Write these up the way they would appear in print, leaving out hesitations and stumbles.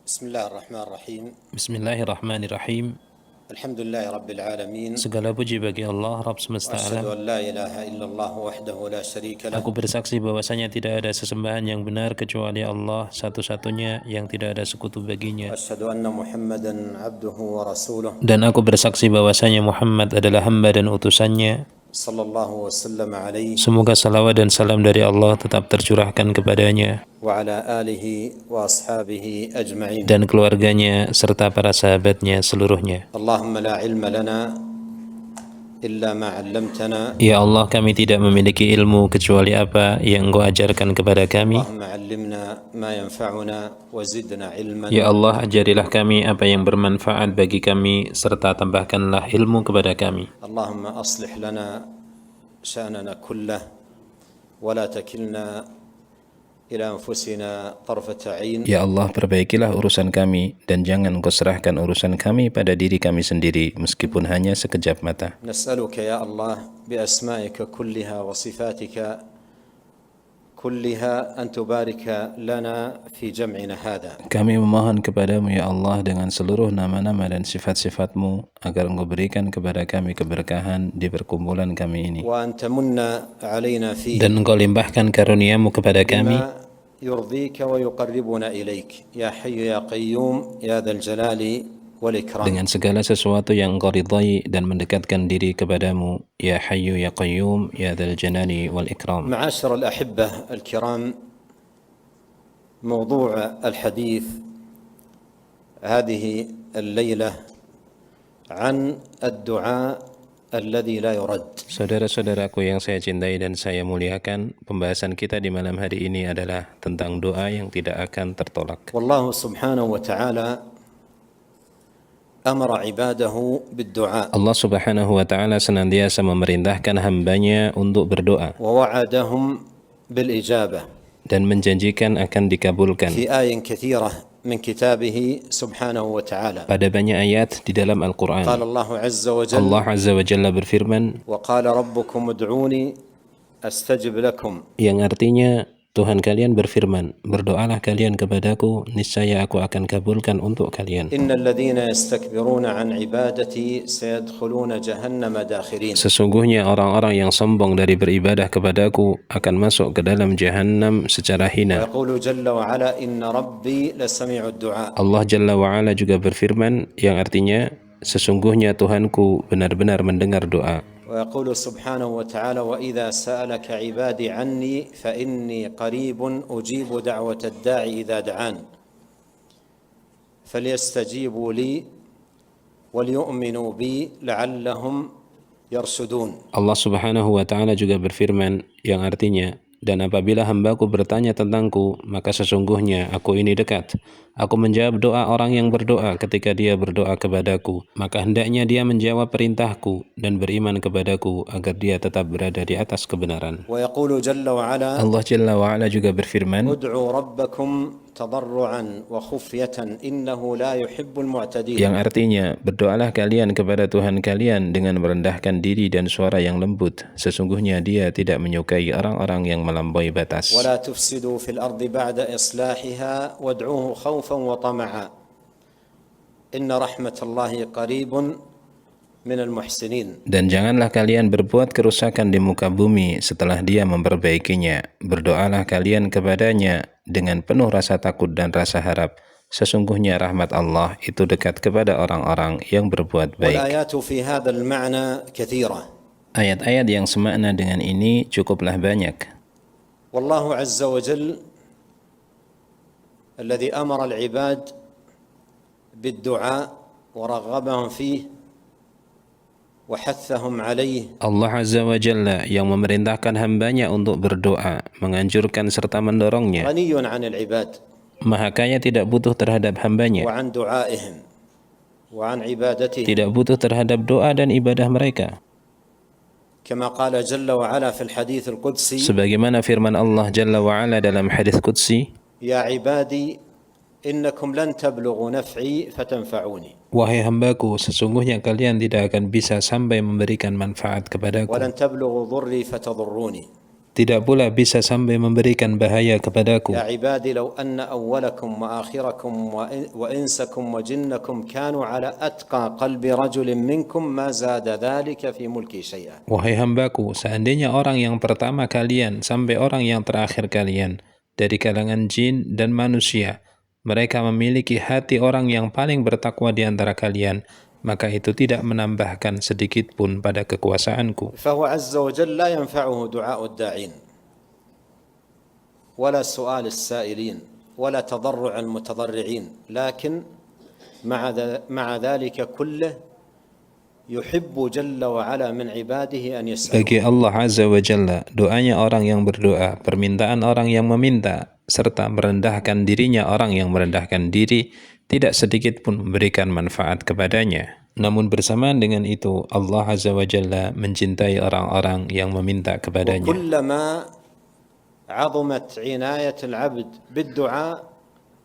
Bismillahirrahmanirrahim. Bismillahirrahmanirrahim. Alhamdulillahi Rabbil Alamin. Segala puji bagi Allah, Rabb semesta Asyhadu alam. an la ilaha illallah wahdahu la syarika lah. Aku bersaksi bahwasanya tidak ada sesembahan yang benar kecuali Allah satu-satunya yang tidak ada sekutu baginya. Asyhadu anna Muhammadan abduhu wa rasuluh. Dan aku bersaksi bahwasanya Muhammad adalah hamba dan utusannya. Sallallahu wasallam alaihi Semoga salawat dan salam dari Allah tetap tercurahkan kepadanya wa ala alihi wa ashabihi ajma'in. dan keluarganya serta para sahabatnya seluruhnya. Allahumma la ilma lana illa ma 'allamtana. Ya Allah, kami tidak memiliki ilmu kecuali apa yang Engkau ajarkan kepada kami. Allahumma 'allimna ma yanfa'una wa zidna 'ilman. Ya Allah, ajarilah kami apa yang bermanfaat bagi kami serta tambahkanlah ilmu kepada kami. Allahumma aslih lana sha'nana kullah wa la takilna ila anfusina tarfata 'ain. Ya Allah, perbaikilah urusan kami dan jangan Engkau serahkan urusan kami pada diri kami sendiri meskipun hanya sekejap mata. نسألك يا الله بأسمائك كلها وصفاتك كلها أن تبارك لنا في جمعنا هذا. Kami memohon kepadamu ya Allah dengan seluruh nama-nama dan sifat-sifat-Mu agar Engkau berikan kepada kami keberkahan di perkumpulan kami ini. وأن تمن علينا فيه Dan Engkau limpahkan karunia-Mu kepada kami بما يرضيك ويقربنا إليك يا حي يا قيوم يا ذا الجلال والإكرام. dengan segala sesuatu yang Engkau ridhai dan mendekatkan diri kepadamu, ya Hayyu ya Qayyum ya Dzal Jalali wal Ikram. معاشر الأحبة الكرام، موضوع الحديث هذه الليلة عن الدعاء الذي لا يرد. Saudara-saudaraku yang saya cintai dan saya muliakan, pembahasan kita di malam hari ini adalah tentang doa yang tidak akan tertolak. والله سبحانه وتعالى أمر عباده بالدعاء Allah Subhanahu wa taala senantiasa memerintahkan hambanya untuk berdoa ووعدهم بالإجابة dan menjanjikan akan dikabulkan. في آية كثيرة من كتابه سبحانه وتعالى. Pada banyak ayat di dalam Al-Quran, قال الله عز وجل Allah Azza wa Jalla berfirman, وقال ربكم ادعوني أستجب لكم. yang artinya Tuhan kalian berfirman, berdoalah kalian kepadaku, niscaya aku akan kabulkan untuk kalian. إن الذين يستكبرون عن عبادتي سيدخلون جهنم داخرين. Sesungguhnya orang-orang yang sombong dari beribadah kepadaku akan masuk ke dalam jahanam secara hina. ويقول جل وعلا إن ربي لسميع الدعاء. Allah Jalla wa'ala juga berfirman, yang artinya sesungguhnya Tuhanku benar-benar mendengar doa. ويقول سبحانه وتعالى وإذا سألك عبادي عني فإني قريب أجيب دعوة الداعي إذا دعان فليستجيبوا لي وليؤمنوا بي لعلهم يرشدون. Allah Subhanahu wa taala juga berfirman, yang artinya, dan apabila hambaku bertanya tentangku, maka sesungguhnya aku ini dekat. Aku menjawab doa orang yang berdoa ketika dia berdoa kepadaku. Maka hendaknya dia menjawab perintahku dan beriman kepadaku agar dia tetap berada di atas kebenaran. ويقول جل وعلا Allah Jalla wa'ala juga berfirman, ادعوا ربكم تضرعا وخفية إنه لا يحب المعتدين. yang artinya, berdoalah kalian kepada Tuhan kalian dengan merendahkan diri dan suara yang lembut. Sesungguhnya dia tidak menyukai orang-orang yang melampaui batas. ولا تفسدوا في الأرض بعد إصلاحها وادعوه خوفا وطمعا إن رحمة الله قريب من المحسنين. Dan janganlah kalian berbuat kerusakan di muka bumi setelah dia memperbaikinya. Berdoalah kalian kepadanya dengan penuh rasa takut dan rasa harap. Sesungguhnya rahmat Allah itu dekat kepada orang-orang yang berbuat baik. والآيات في هذا المعنى كثيرة. Ayat-ayat yang semakna dengan ini cukuplah banyak. والله عز وجل الذي أمر العباد بالدعاء ورغبهم فيه وحثهم عليه Allah Azza wa Jalla yang memerintahkan hambanya untuk berdoa, menganjurkan serta mendorongnya. غني عن العباد Maha Kaya tidak butuh terhadap hambanya, وعن دعائهم وعن عبادتهم tidak butuh terhadap doa dan ibadah mereka. كما قال جل وعلا في الحديث القدسي Sebagaimana firman Allah Jalla wa'ala dalam hadis Qudsi, يا عبادي إنكم لن تبلغوا نفعي فتنفعوني wahai hambaku, sesungguhnya kalian tidak akan bisa sampai memberikan manfaat kepadaku ولن تبلغوا ضري فتضروني. tidak pula bisa sampai memberikan bahaya kepadaku. يا عبادي لو أن أولكم وآخركم وإنسكم وجنكم كانوا على أتقى قلب رجل منكم ما زاد ذلك في ملكي شيئا. Wahai hambaku, seandainya orang yang pertama kalian sampai orang yang terakhir kalian dari kalangan jin dan manusia, mereka memiliki hati orang yang paling bertakwa di antara kalian, maka itu tidak menambahkan sedikit pun pada kekuasaanku. فهو عز وجل لا ينفعه دعاء الداعين ولا سؤال السائلين ولا تضرع المتضرعين، لكن مع ذلك كله يحب جل وعلا من عباده أن يسألوا. Bagi Allah Azza wa Jalla, doanya orang yang berdoa, permintaan orang yang meminta, serta merendahkan dirinya orang yang merendahkan diri, tidak sedikit pun memberikan manfaat kepadanya. Namun bersamaan dengan itu, Allah Azza wa Jalla mencintai orang-orang yang meminta kepadanya. وكلما عظمت عناية العبد بالدعاء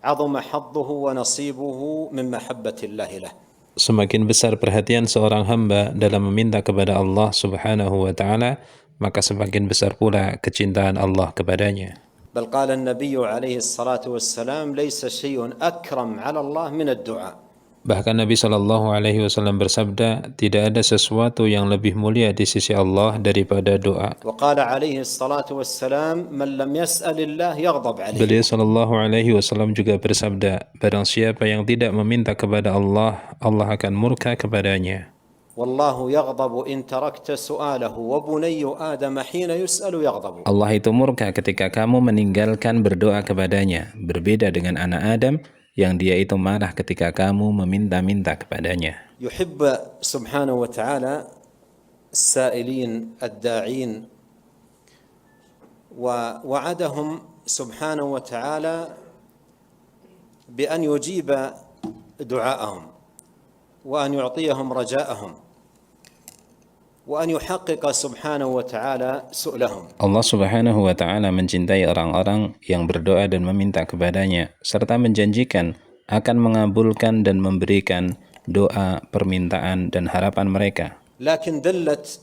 عظم حظه ونصيبه من محبة الله له. Semakin besar perhatian seorang hamba dalam meminta kepada Allah Subhanahu wa taala, maka semakin besar pula kecintaan Allah kepadanya. بل قال النبي عليه الصلاة والسلام ليس شيء أكرم على الله من الدعاء. Bahkan Nabi Shallallahu Alaihi Wasallam bersabda, tidak ada sesuatu yang lebih mulia di sisi Allah daripada doa. وقال عليه الصلاة والسلام من لم يسأل الله يغضب عليه. Beliau Shallallahu Alaihi Wasallam juga bersabda, barang siapa yang tidak meminta kepada Allah, Allah akan murka kepadanya. والله يغضب إن تركت سؤاله وبني آدم حين يسأل يغضب. Allah itu murka ketika kamu meninggalkan berdoa kepadanya, berbeda dengan anak Adam yang dia itu marah ketika kamu meminta-minta kepadanya. يحب سبحانه وتعالى السائلين الداعين ووعدهم سبحانه وتعالى بأن يجيب دعاءهم وأن يعطيهم رجاءهم وأن يحقق سبحانه وتعالى سؤلهم. Allah Subhanahu wa taala mencintai orang-orang yang berdoa dan meminta kepadanya serta menjanjikan akan mengabulkan dan memberikan doa, permintaan dan harapan mereka. لكن دلت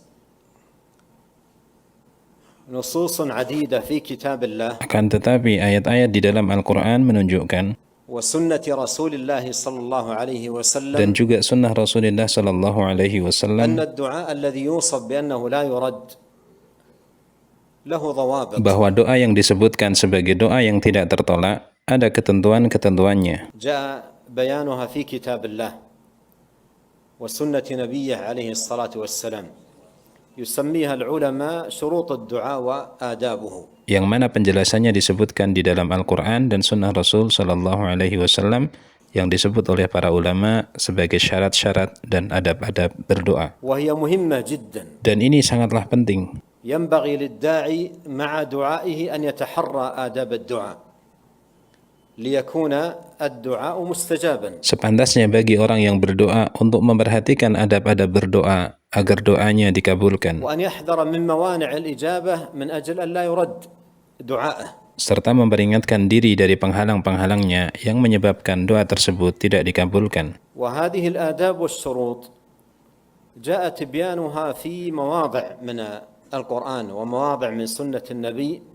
نصوص عديدة في كتاب الله Akan tetapi ayat-ayat di dalam Al-Quran menunjukkan وسنة رسول الله صلى الله عليه وسلم dan juga sunnah Rasulullah Sallallahu Alaihi أن Wasallam الدعاء الذي يوصف بأنه لا يرد له ضوابط. bahwa doa yang disebutkan sebagai doa yang tidak tertolak ada ketentuan-ketentuannya. جاء بيانها في كتاب الله وسنة نبيه عليه الصلاة والسلام يسميها العلماء شروط الدعاء وآدابه. Yang mana penjelasannya disebutkan di dalam Al-Quran dan sunnah Rasul Sallallahu Alaihi Wasallam yang disebut oleh para ulama sebagai syarat-syarat dan adab-adab berdoa. وهي مهمة جدا. Dan ini sangatlah penting. ينبغي للداعي مع دعائه أن يتحرى آداب الدعاء ليكون الدعاء مستجابا. Sepantasnya bagi orang yang berdoa untuk memperhatikan adab-adab berdoa agar doanya dikabulkan, وأن يحذر من موانع الإجابة من أجل أن لا يرد دعاءه. serta memperingatkan diri dari penghalang-penghalangnya yang menyebabkan doa tersebut tidak dikabulkan. وهذه الآداب والشروط جاء تبيانها في مواضع من القرآن ومواضع من سنة النبي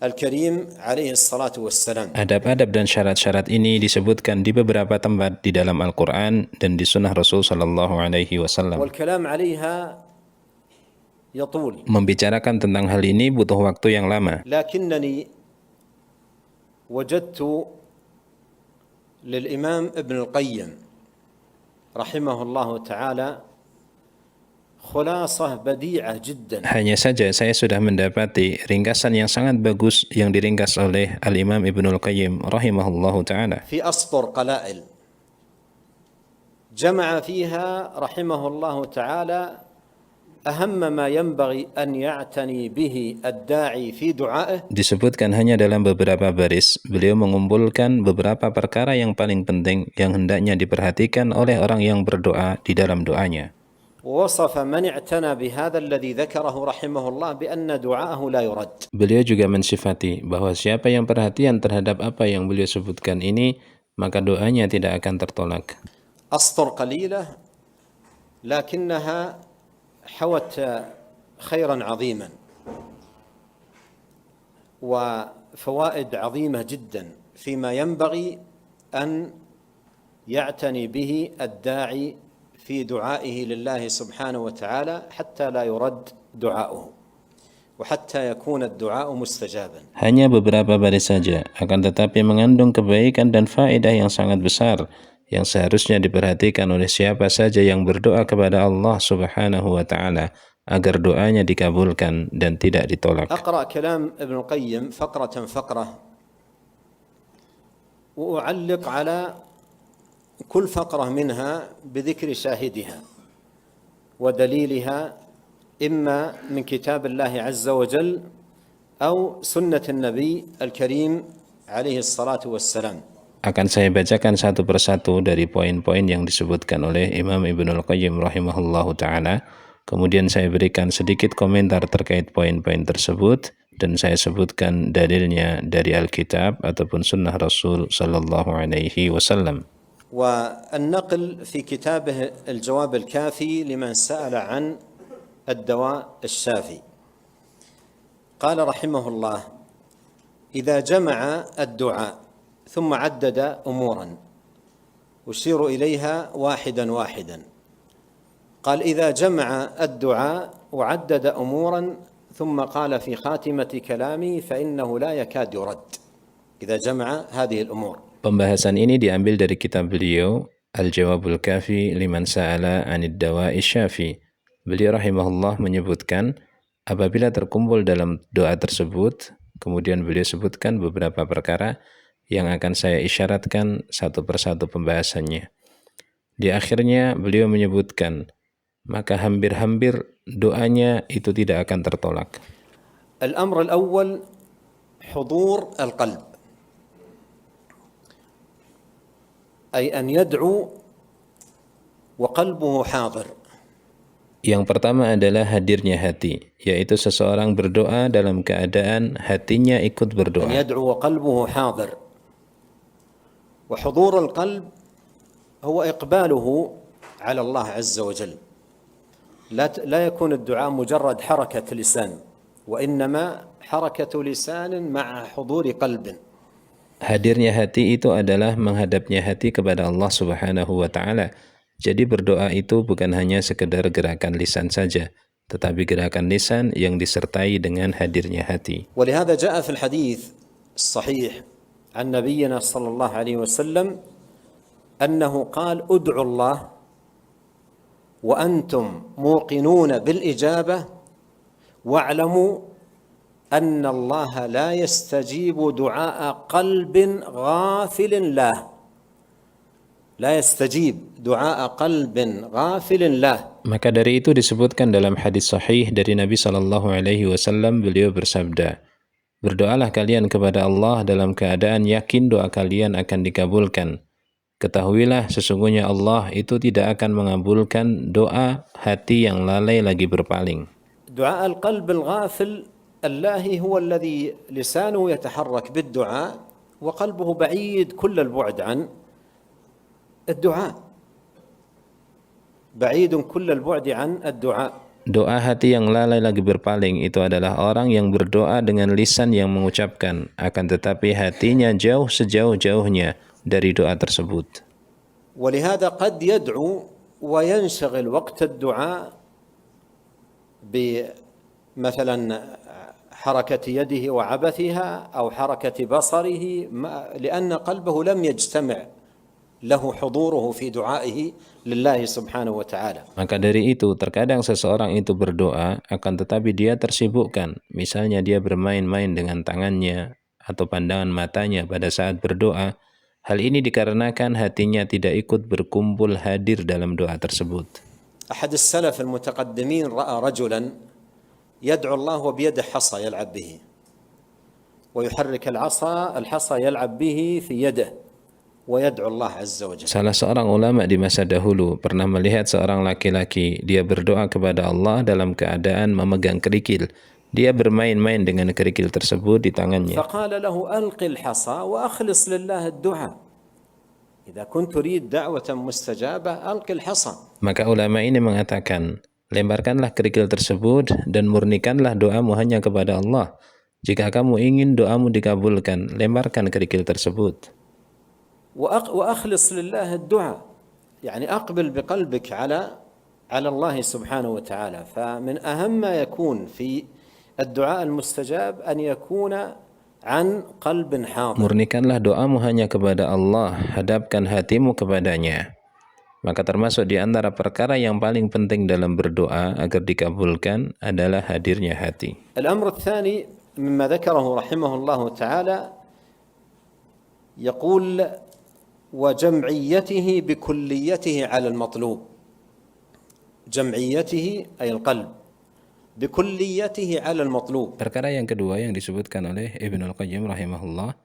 الكريم عليه الصلاة والسلام. Adab-adab dan syarat-syarat ini disebutkan di beberapa tempat di dalam Al-Quran dan di sunnah Rasul Sallallahu Alaihi Wasallam. والكلام عليها يطول Membicarakan tentang hal ini butuh waktu yang lama. لكنني وجدت للإمام ابن القيم رحمه الله تعالى خلاصة بديعة جدا. Hanya saja saya sudah mendapati ringkasan yang sangat bagus yang diringkas oleh Al-Imam Ibnul Qayyim rahimahullahu ta'ala. في أسطر قلائل جمع فيها رحمه الله تعالى أهم ما ينبغي أن يعتني به الداعي في دعائه. Disebutkan hanya dalam beberapa baris, beliau mengumpulkan beberapa perkara yang paling penting yang hendaknya diperhatikan oleh orang yang berdoa di dalam doanya. ووصف من اعتنى بهذا الذي ذكره رحمه الله بأن دعاءه لا يرد. Beliau juga mensifati bahwa siapa yang perhatian terhadap apa yang beliau sebutkan ini, maka doanya tidak akan tertolak. أسطر قليلة لكنها حوت خيرا عظيما وفوائد عظيمة جدا فيما ينبغي أن يعتني به الداعي في دعائه لله سبحانه وتعالى حتى لا يرد دعاؤه وحتى يكون الدعاء مستجابا. Hanya beberapa baris saja, akan tetapi mengandung kebaikan dan faedah yang sangat besar yang seharusnya diperhatikan oleh siapa saja yang berdoa kepada Allah Subhanahu wa taala agar doanya dikabulkan dan tidak ditolak. أقرأ كلام ابن القيم فقرة فقرة وأعلق على كل فقرة منها بذكر شاهدها ودليلها إما من كتاب الله عز وجل أو سنة النبي الكريم عليه الصلاة والسلام. Akan saya bacakan satu persatu dari poin-poin yang disebutkan oleh Imam Ibnul Qayyim rahimahullahu ta'ala. Kemudian saya berikan sedikit komentar terkait poin-poin tersebut dan saya sebutkan dalilnya dari Alkitab ataupun sunnah Rasul sallallahu alaihi wasallam. والنقل في كتابه الجواب الكافي لمن سأل عن الدواء الشافي قال رحمه الله: إذا جمع الدعاء ثم عدد أمورا أشير إليها واحدا واحدا. قال: إذا جمع الدعاء وعدد أمورا ثم قال في خاتمة كلامي فإنه لا يكاد يرد. إذا جمع هذه الأمور. Pembahasan ini diambil dari kitab beliau Al-Jawabul Kafi liman sa'ala 'anid dawa'i syafi. Beliau rahimahullah menyebutkan apabila terkumpul dalam doa tersebut, kemudian beliau sebutkan beberapa perkara yang akan saya isyaratkan satu persatu pembahasannya. Di akhirnya beliau menyebutkan, maka hampir-hampir doanya itu tidak akan tertolak. Al-amr al-awwal hudur al-qalb. Ay an yad'u wa qalbuhu hadir. Yang pertama adalah hadirnya hati, yaitu seseorang berdoa dalam keadaan hatinya ikut berdoa. An yad'u wa qalbuhu hadir. Wa hudur al-qalb huwa iqbaluhu ala Allah azza wa jalla. لا يكون الدعاء مجرد حركة لسان وإنما حركة لسان مع حضور قلب. Hadirnya hati itu adalah menghadapnya hati kepada Allah Subhanahu wa taala. Jadi berdoa itu bukan hanya sekedar gerakan lisan saja, tetapi gerakan lisan yang disertai dengan hadirnya hati. ولهذا جاء في الحديث الصحيح عن نبينا صلى الله عليه وسلم أنه قال: ادعوا الله وأنتم موقنون بالإجابة واعلموا أن الله لا يستجيب دعاء قلب غافل له. لا يستجيب دعاء قلب غافل له. Maka dari itu disebutkan dalam hadis sahih dari Nabi sallallahu alaihi wasallam, beliau bersabda, berdoalah kalian kepada Allah dalam keadaan yakin doa kalian akan dikabulkan. Ketahuilah sesungguhnya Allah itu tidak akan mengabulkan doa hati yang lalai lagi berpaling. دعاء القلب الغافل الله هو الذي لسانه يتحرك بالدعاء وقلبه بعيد كل البعد عن الدعاء. بعيد كل البعد عن الدعاء. Doa hati yang lalai lagi berpaling itu adalah orang yang berdoa dengan lisan yang mengucapkan, akan tetapi hatinya jauh sejauh-jauhnya dari doa tersebut. ولهذا قد يدعو وينشغل وقت الدعاء بمثلا حركة يده وعبثها أو حركة بصره لأن قلبه لم يجتمع له حضوره في دعائه لله سبحانه وتعالى. Maka dari itu terkadang seseorang itu berdoa akan tetapi dia tersibukkan, misalnya dia bermain-main dengan tangannya atau pandangan matanya pada saat berdoa. Hal ini dikarenakan hatinya tidak ikut berkumpul hadir dalam doa tersebut. أحد السلف المتقدمين رأى رجلا يدعو الله وبيده حصى يلعب به ويحرك الحصى يلعب به في يده ويدعو الله عز وجل. Salah seorang ulama di masa dahulu pernah melihat seorang laki-laki, dia berdoa kepada Allah dalam keadaan memegang kerikil. Dia bermain-main dengan kerikil tersebut di tangannya. فقال له ألق الحصى وأخلص لله الدعاء. إذا كنت تريد دعوة مستجابة ألق الحصى. Maka ulama ini mengatakan, lemparkanlah kerikil tersebut dan murnikanlah doamu hanya kepada Allah. Jika kamu ingin doamu dikabulkan, lemparkan kerikil tersebut. وأخلص لله الدعاء، يعني أقبل بقلبك على الله سبحانه وتعالى. فمن أهم ما يكون في الدعاء المستجاب أن يكون عن قلب حاضر. Murnikanlah doamu hanya kepada Allah, hadapkan hatimu kepadanya. Maka termasuk di antara perkara yang paling penting dalam berdoa agar dikabulkan adalah hadirnya hati. الأمر الثاني مما ذكره رحمه الله تعالى يقول وجمعيته بكليته على المطلوب. جمعيته أي القلب بكليته على المطلوب. Perkara yang kedua yang disebutkan oleh Ibnul Qayyim rahimahullah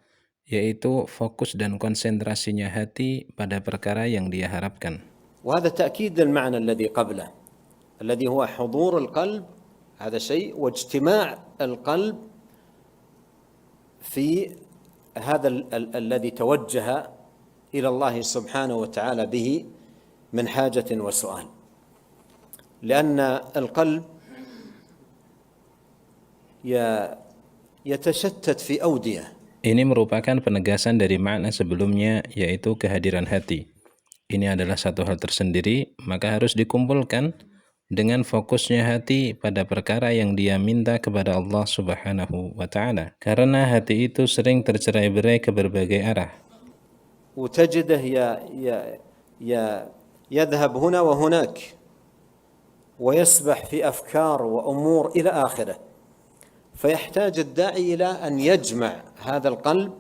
yaitu fokus dan konsentrasinya hati pada perkara yang dia harapkan. وهذا تأكيد المعنى الذي قبله الذي هو حضور القلب، هذا شيء، واجتماع القلب في هذا الذي توجه إلى الله سبحانه وتعالى به من حاجة وسؤال، لأن القلب يتشتت في أودية. Ini merupakan penegasan dari makna sebelumnya yaitu kehadiran hati. Ini adalah satu hal tersendiri, maka harus dikumpulkan dengan fokusnya hati pada perkara yang dia minta kepada Allah Subhanahu wa Ta'ala. Karena hati itu sering tercerai-berai ke berbagai arah. وتجده يذهب هنا وهناك ويسبح في أفكار وأمور إلى آخره، فيحتاج الداعي إلى أن يجمع هذا القلب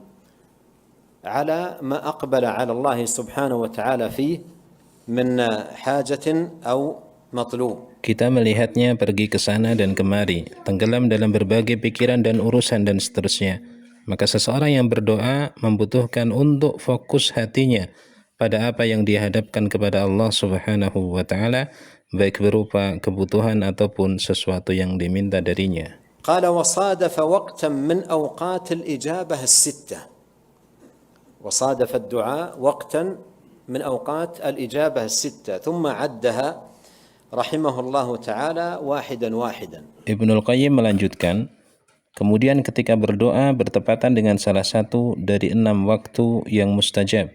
على ما أقبل على الله سبحانه وتعالى فيه من حاجة أو مطلوب. Kita melihatnya pergi ke sana dan kemari, tenggelam dalam berbagai pikiran dan urusan dan seterusnya. Maka seseorang yang berdoa membutuhkan untuk fokus hatinya pada apa yang dihadapkan kepada Allah Subhanahu wa Ta'ala, baik berupa kebutuhan ataupun sesuatu yang diminta darinya. قال وصادف وقتا من أوقات الإجابة الستة. وصادف الدعاء وقتا من أوقات الإجابة الستة ثم عدها رحمه الله تعالى واحدا واحدا. Ibnul Qayyim melanjutkan, kemudian ketika berdoa bertepatan dengan salah satu dari 6 waktu yang mustajab.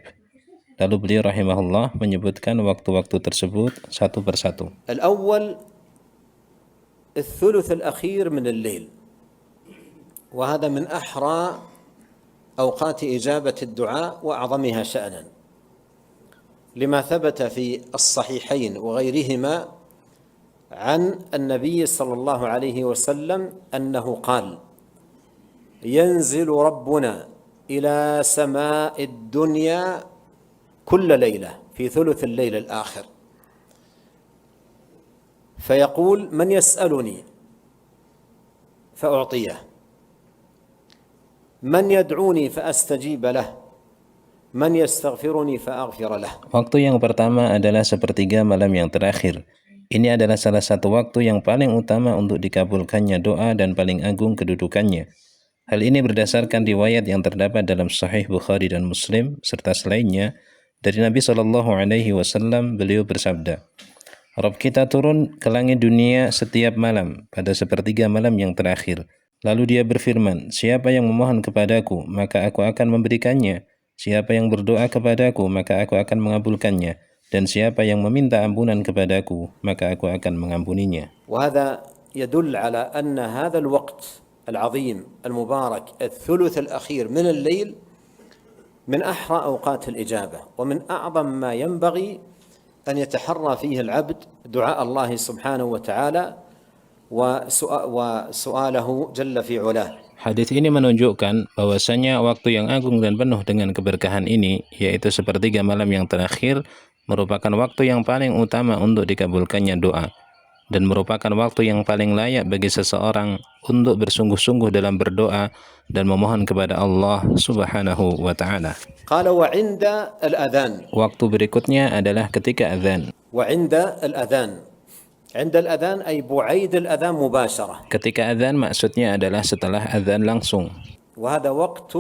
Lalu beliau rahimahullah menyebutkan waktu-waktu tersebut satu persatu. الأول الثلث الأخير من الليل، وهذا من أحرى أوقات إجابة الدعاء وأعظمها شأنا، لما ثبت في الصحيحين وغيرهما عن النبي صلى الله عليه وسلم أنه قال ينزل ربنا إلى سماء الدنيا كل ليلة في ثلث الليل الآخر فيقول من يسألني فأعطيه، من يدعوني فأستجيب له، من يستغفرني فأغفر له. Waktu yang pertama adalah sepertiga malam yang terakhir. Ini adalah salah satu waktu yang paling utama untuk dikabulkannya doa dan paling agung kedudukannya. Hal ini berdasarkan riwayat yang terdapat dalam Sahih Bukhari dan Muslim serta selainnya dari Nabi SAW. Beliau bersabda, Rabb kita turun ke langit dunia setiap malam pada sepertiga malam yang terakhir. Lalu dia berfirman, siapa yang memohon kepadaku, maka aku akan memberikannya. Siapa yang berdoa kepadaku, maka aku akan mengabulkannya. Dan siapa yang meminta ampunan kepadaku, maka aku akan mengampuninya. وهذا يدل على أن هذا الوقت العظيم المبارك الثلث الأخير من الليل من أحرى أوقات الإجابة، ومن أعظم ما ينبغي أن يتحرى فيه العبد دعاء الله سبحانه وتعالى وسؤاله جل في علاه. Hadis ini menunjukkan bahwasanya waktu yang agung dan penuh dengan keberkahan ini, yaitu sepertiga malam yang terakhir, merupakan waktu yang paling utama untuk dikabulkannya doa, dan merupakan waktu yang paling layak bagi seseorang untuk bersungguh-sungguh dalam berdoa dan memohon kepada Allah Subhanahu wa Ta'ala. قال وعند الأذان. Waktu berikutnya adalah ketika azan. وعند الأذان. عند الأذان أي بعيد الأذان مباشرة. Ketika azan maksudnya adalah setelah azan langsung. وهذا وقت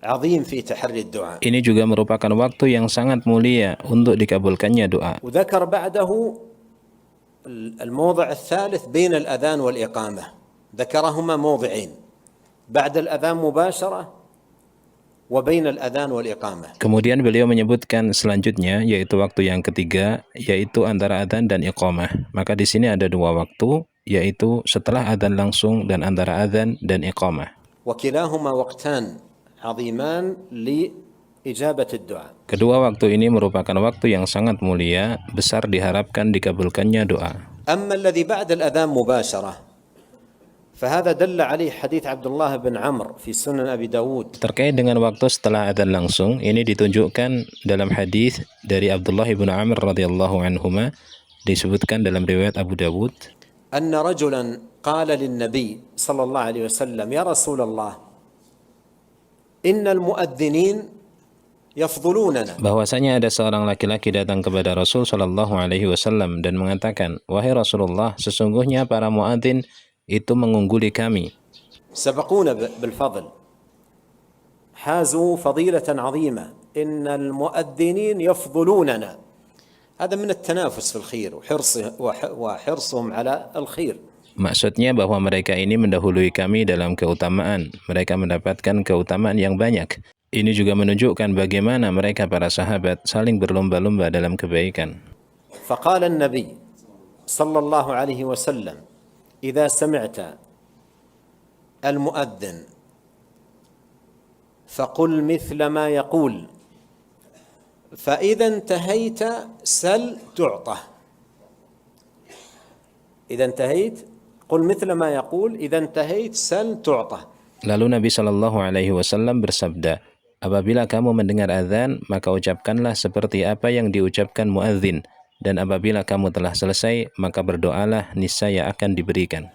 عظيم في تحري الدعاء. Ini juga merupakan waktu yang sangat mulia untuk dikabulkannya doa. وذكر بعده الموضع الثالث بين الأذان والإقامة، ذكرهما موضعين. بعد الأذان مباشرة وبين الأذان والإقامة. Kemudian beliau menyebutkan selanjutnya yaitu waktu yang ketiga yaitu antara adzan dan iqamah. Maka di sini ada dua waktu yaitu setelah adzan langsung dan antara adzan dan iqamah. وكلاهما وقتان عظيمان لإجابة الدعاء. Kedua waktu ini merupakan waktu yang sangat mulia, besar diharapkan dikabulkannya doa. أما الذي بعد الأذان مباشرة فهذا دل عليه حديث عبد الله بن عمرو في سنن أبي داود. Terkait dengan waktu setelah adzan langsung, ini ditunjukkan dalam hadis dari Abdullah bin Amr radhiyallahu anhuma, disebutkan dalam riwayat Abu Dawud. أن رجلا قال للنبي صلى الله عليه وسلم يا رسول الله إن المؤذنين يفضلوننا. Bahwasanya ada seorang laki-laki datang kepada Rasul sallallahu alaihi wasallam dan mengatakan, "Wahai Rasulullah, sesungguhnya para muadzin itu mengungguli kami. سبقونا بالفضل حازوا فضيلة عظيمة إن المؤذنين يفضلوننا." هذا من التنافس في الخير وحرصهم على الخير. Maksudnya bahwa mereka ini mendahului kami dalam keutamaan. Mereka mendapatkan keutamaan yang banyak. Ini juga menunjukkan bagaimana mereka para sahabat saling berlomba-lomba dalam kebaikan. فقال النبي صلى الله عليه وسلم إذا سمعت المؤذن فقل مثل ما يقول فإذا انتهيت سل تعطى. إذا انتهيت قل مثل ما يقول إذا انتهيت سل تعطى. Lalu Nabi Shallallahu Alaihi Wasallam bersabda, apabila kamu mendengar azan, maka ucapkanlah seperti apa yang diucapkan muadzin. Dan apabila kamu telah selesai, maka berdoalah, niscaya akan diberikan.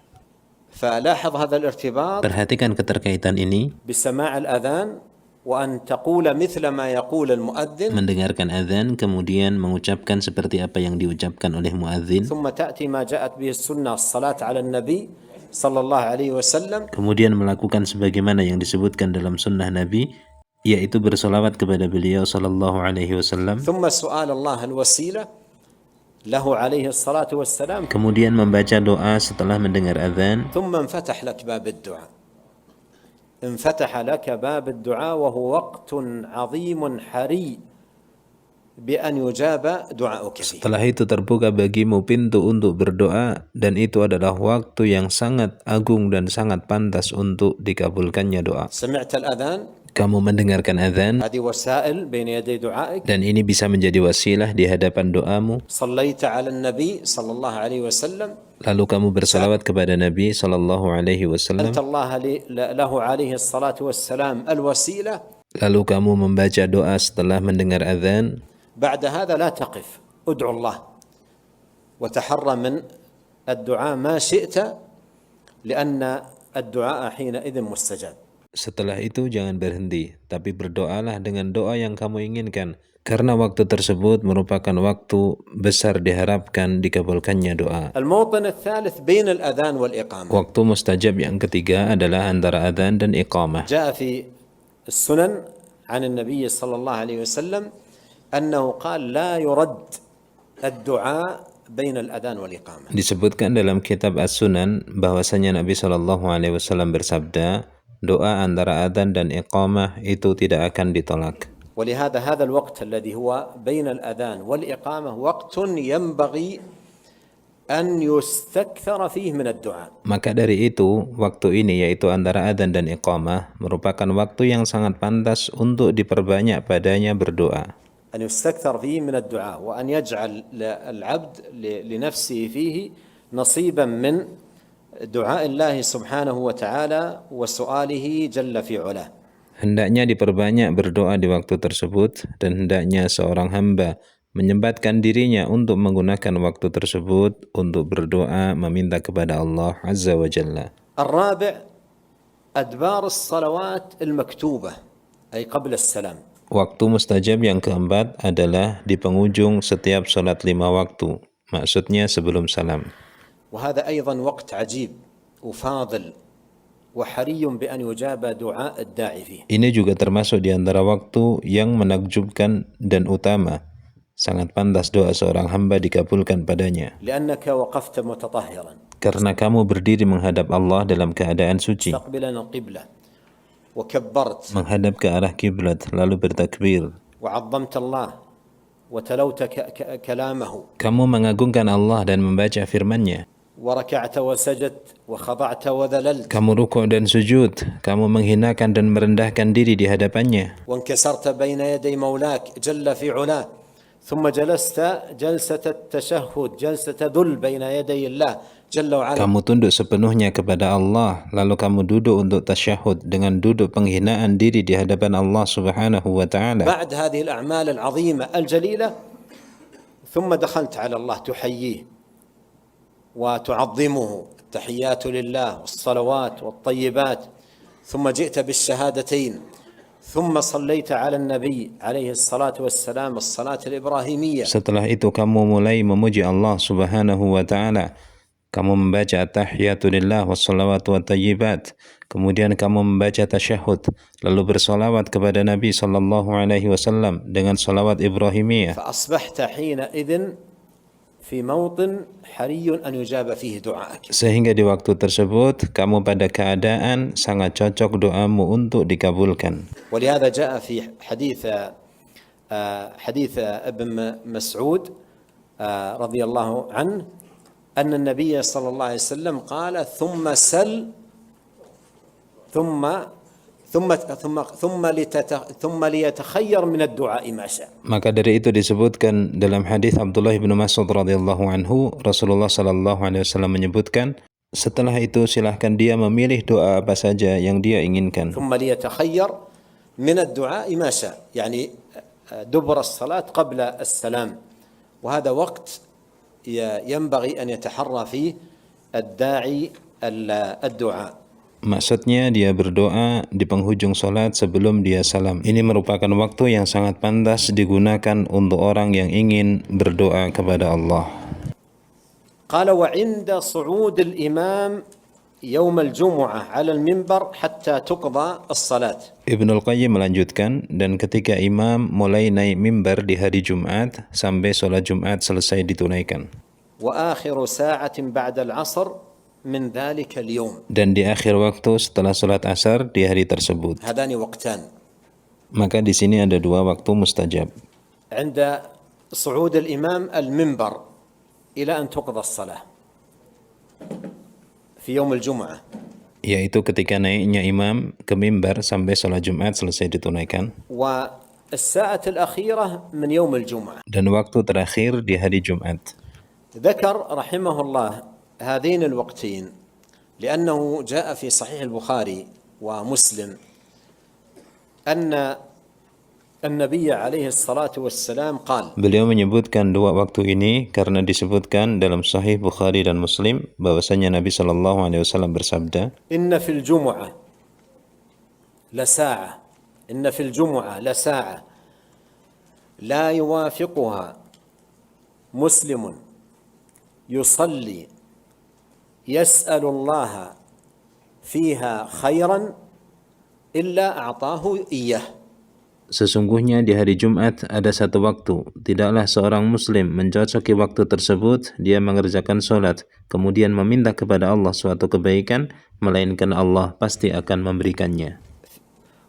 فلاحظ هذا الارتباط. Perhatikan keterkaitan ini. بسماع الأذان وأن تقول مثل ما يقول المؤذن. Mendengarkan azan, kemudian mengucapkan seperti apa yang diucapkan oleh muadzin. ثم تأتي ما جاءت به السنة الصلاة على النبي صلى الله عليه وسلم. Kemudian melakukan sebagaimana yang disebutkan dalam sunnah Nabi, yaitu bersolawat kepada beliau sallallahu alaihi wasallam. ثم سؤال الله الوسيلة له عليه الصلاة والسلام. Kemudian membaca doa setelah mendengar azan. ثم انفتح لك باب الدعاء. انفتح لك باب الدعاء وهو وقت عظيم حري بأن يجاب دعاؤك فيه. Setelah itu terbuka bagimu pintu untuk berdoa dan itu adalah waktu yang sangat agung dan sangat pantas untuk dikabulkannya doa. سمعت الأذان. Kamu mendengarkan azan هذه وسائل بين يدي دعائك. dan ini bisa menjadi wasilah di hadapan doamu. صليت على النبي صلى الله عليه وسلم. Lalu kamu bersalawat kepada Nabi sallallahu alaihi wasallam. أنت الله له عليه الصلاة والسلام الوسيلة. Lalu kamu membaca doa setelah mendengar azan. بعد هذا لا تقف، ادعو الله وتحرى من الدعاء ما شئت لأن الدعاء حينئذ مستجاب. Setelah itu jangan berhenti, tapi berdoalah dengan doa yang kamu inginkan, karena waktu tersebut merupakan waktu besar diharapkan dikabulkannya doa. الموطن الثالث بين الأذان والإقامة. Waktu mustajab yang ketiga adalah antara adzan dan iqamah. جاء في السنن عن النبي صلى الله عليه وسلم أنه قال لا يرد الدعاء بين الأذان والإقامة. Disebutkan dalam kitab As-Sunan bahwasanya Nabi Shallallahu alaihi wasallam bersabda, doa antara adzan dan iqamah itu tidak akan ditolak. ولهذا هذا الوقت الذي هو بين الأذان والإقامة وقت ينبغي أن يستكثر فيه من الدعاء. Maka dari itu, waktu ini yaitu antara adzan dan iqamah merupakan waktu yang sangat pantas untuk diperbanyak padanya berdoa. أن يستكثر فيه من الدعاء وأن يجعل العبد لنفسه فيه نصيبا من دعاء الله سبحانه وتعالى وسؤاله جل في علاه. Hendaknya diperbanyak berdoa di waktu tersebut dan hendaknya seorang hamba menyempatkan dirinya untuk menggunakan waktu tersebut untuk berdoa meminta kepada Allah Azza wa Jalla. الرابع أدبار الصلوات المكتوبة أي قبل السلام. Waktu mustajab yang keempat adalah di penghujung setiap salat 5 waktu, maksudnya sebelum salam. وهذا أيضا وقت عجيب وفاضل وحري بأن يجاب دعاء الداعي فيه. Ini juga termasuk di antara waktu yang menakjubkan dan utama. Sangat pantas doa seorang hamba dikabulkan padanya. لأنك وقفت متطهرا Karena kamu berdiri menghadap Allah dalam keadaan suci. مستقبلا القبلة وكبرت menghadap ke arah kiblat lalu bertakbir, وعظمت الله وتلوت كلامه kamu mengagungkan Allah dan membaca firman-Nya, وركعت وسجدت وخضعت وذللت kamu rukuk dan sujud, kamu menghinakan dan merendahkan diri di hadapannya, وانكسرت بين يدي مولاك جل في علاه ثم جلست جلسة التشهد جلسة ذل بين يدي الله جل وعلا kamu tunduk sepenuhnya kepada Allah, lalu kamu duduk untuk tasyahud dengan duduk penghinaan diri di hadapan Allah Subhanahu wa taala. بعد هذه الأعمال العظيمة الجليلة ثم دخلت على الله تحييه وتعظمه التحيات لله والصلوات والطيبات ثم جئت بالشهادتين ثم صليت على النبي عليه الصلاة والسلام الصلاة الإبراهيمية. Setelah itu kamu mulai memuji Allah Subhanahu wa taala. Kamu membaca at-tahiyatulillah wassalawatu wattayyibat. Kemudian kamu membaca tasyahud, lalu bersolawat kepada Nabi sallallahu alaihi wasallam dengan salawat Ibrahimiyah. فأصبحت حينئذ في موطن حري أن يجاب فيه دعائك. Sehingga di waktu tersebut kamu pada keadaan sangat cocok doamu untuk dikabulkan. ولهذا جاء في حديث ابن مسعود رضي الله عنه أن النبي صلى الله عليه وسلم قال ثم سل ثم ليتخير من الدعاء ما شاء. Maka dari itu disebutkan dalam hadis Abdullah bin Mas'ud radhiyallahu anhu, Rasulullah sallallahu alaihi wasallam menyebutkan, setelah itu silahkan dia memilih doa apa saja yang dia inginkan. ثم ليتخير من الدعاء ما شاء، يعني دبر الصلاة قبل السلام، وهذا وقت ينبغي أن يتحرى فيه الداعي الدعاء. Maksudnya dia berdoa di penghujung salat sebelum dia salam. Ini merupakan waktu yang sangat pantas digunakan untuk orang yang ingin berdoa kepada Allah. قال وعند صعود الإمام يوم الجمعة على المنبر حتى تقضى الصلاة. Ibnul Qayyim melanjutkan, dan ketika imam mulai naik mimbar di hari Jumat sampai sholat Jumat selesai ditunaikan. وآخر ساعة بعد العصر من ذلك اليوم. Dan di akhir waktu setelah sholat asar di hari tersebut. هذان وقتان. Maka di sini ada dua waktu mustajab. عند صعود الإمام المنبر إلى أن تقضى الصلاة في يوم الجمعة. Yaitu ketika naiknya imam ke mimbar sampai sholat Jumat selesai ditunaikan. والساعة الأخيرة من يوم الجمعة. Dan waktu terakhir di hari Jumat. ذكر رحمه الله هذين الوقتين لأنه جاء في صحيح البخاري ومسلم أن النبي عليه الصلاة والسلام قال. Beliau menyebutkan dua waktu ini karena disebutkan dalam Sahih Bukhari dan Muslim bahwasanya Nabi sallallahu alaihi wasallam bersabda, إن في الجمعة لساعة إن في الجمعة لساعة لا يوافقها مسلم يصلي يسأل الله فيها خيرا إلا أعطاه إياه. sesungguhnya di hari Jumat ada satu waktu, tidaklah seorang muslim mencocoki waktu tersebut, dia mengerjakan sholat, kemudian meminta kepada Allah suatu kebaikan, melainkan Allah pasti akan memberikannya.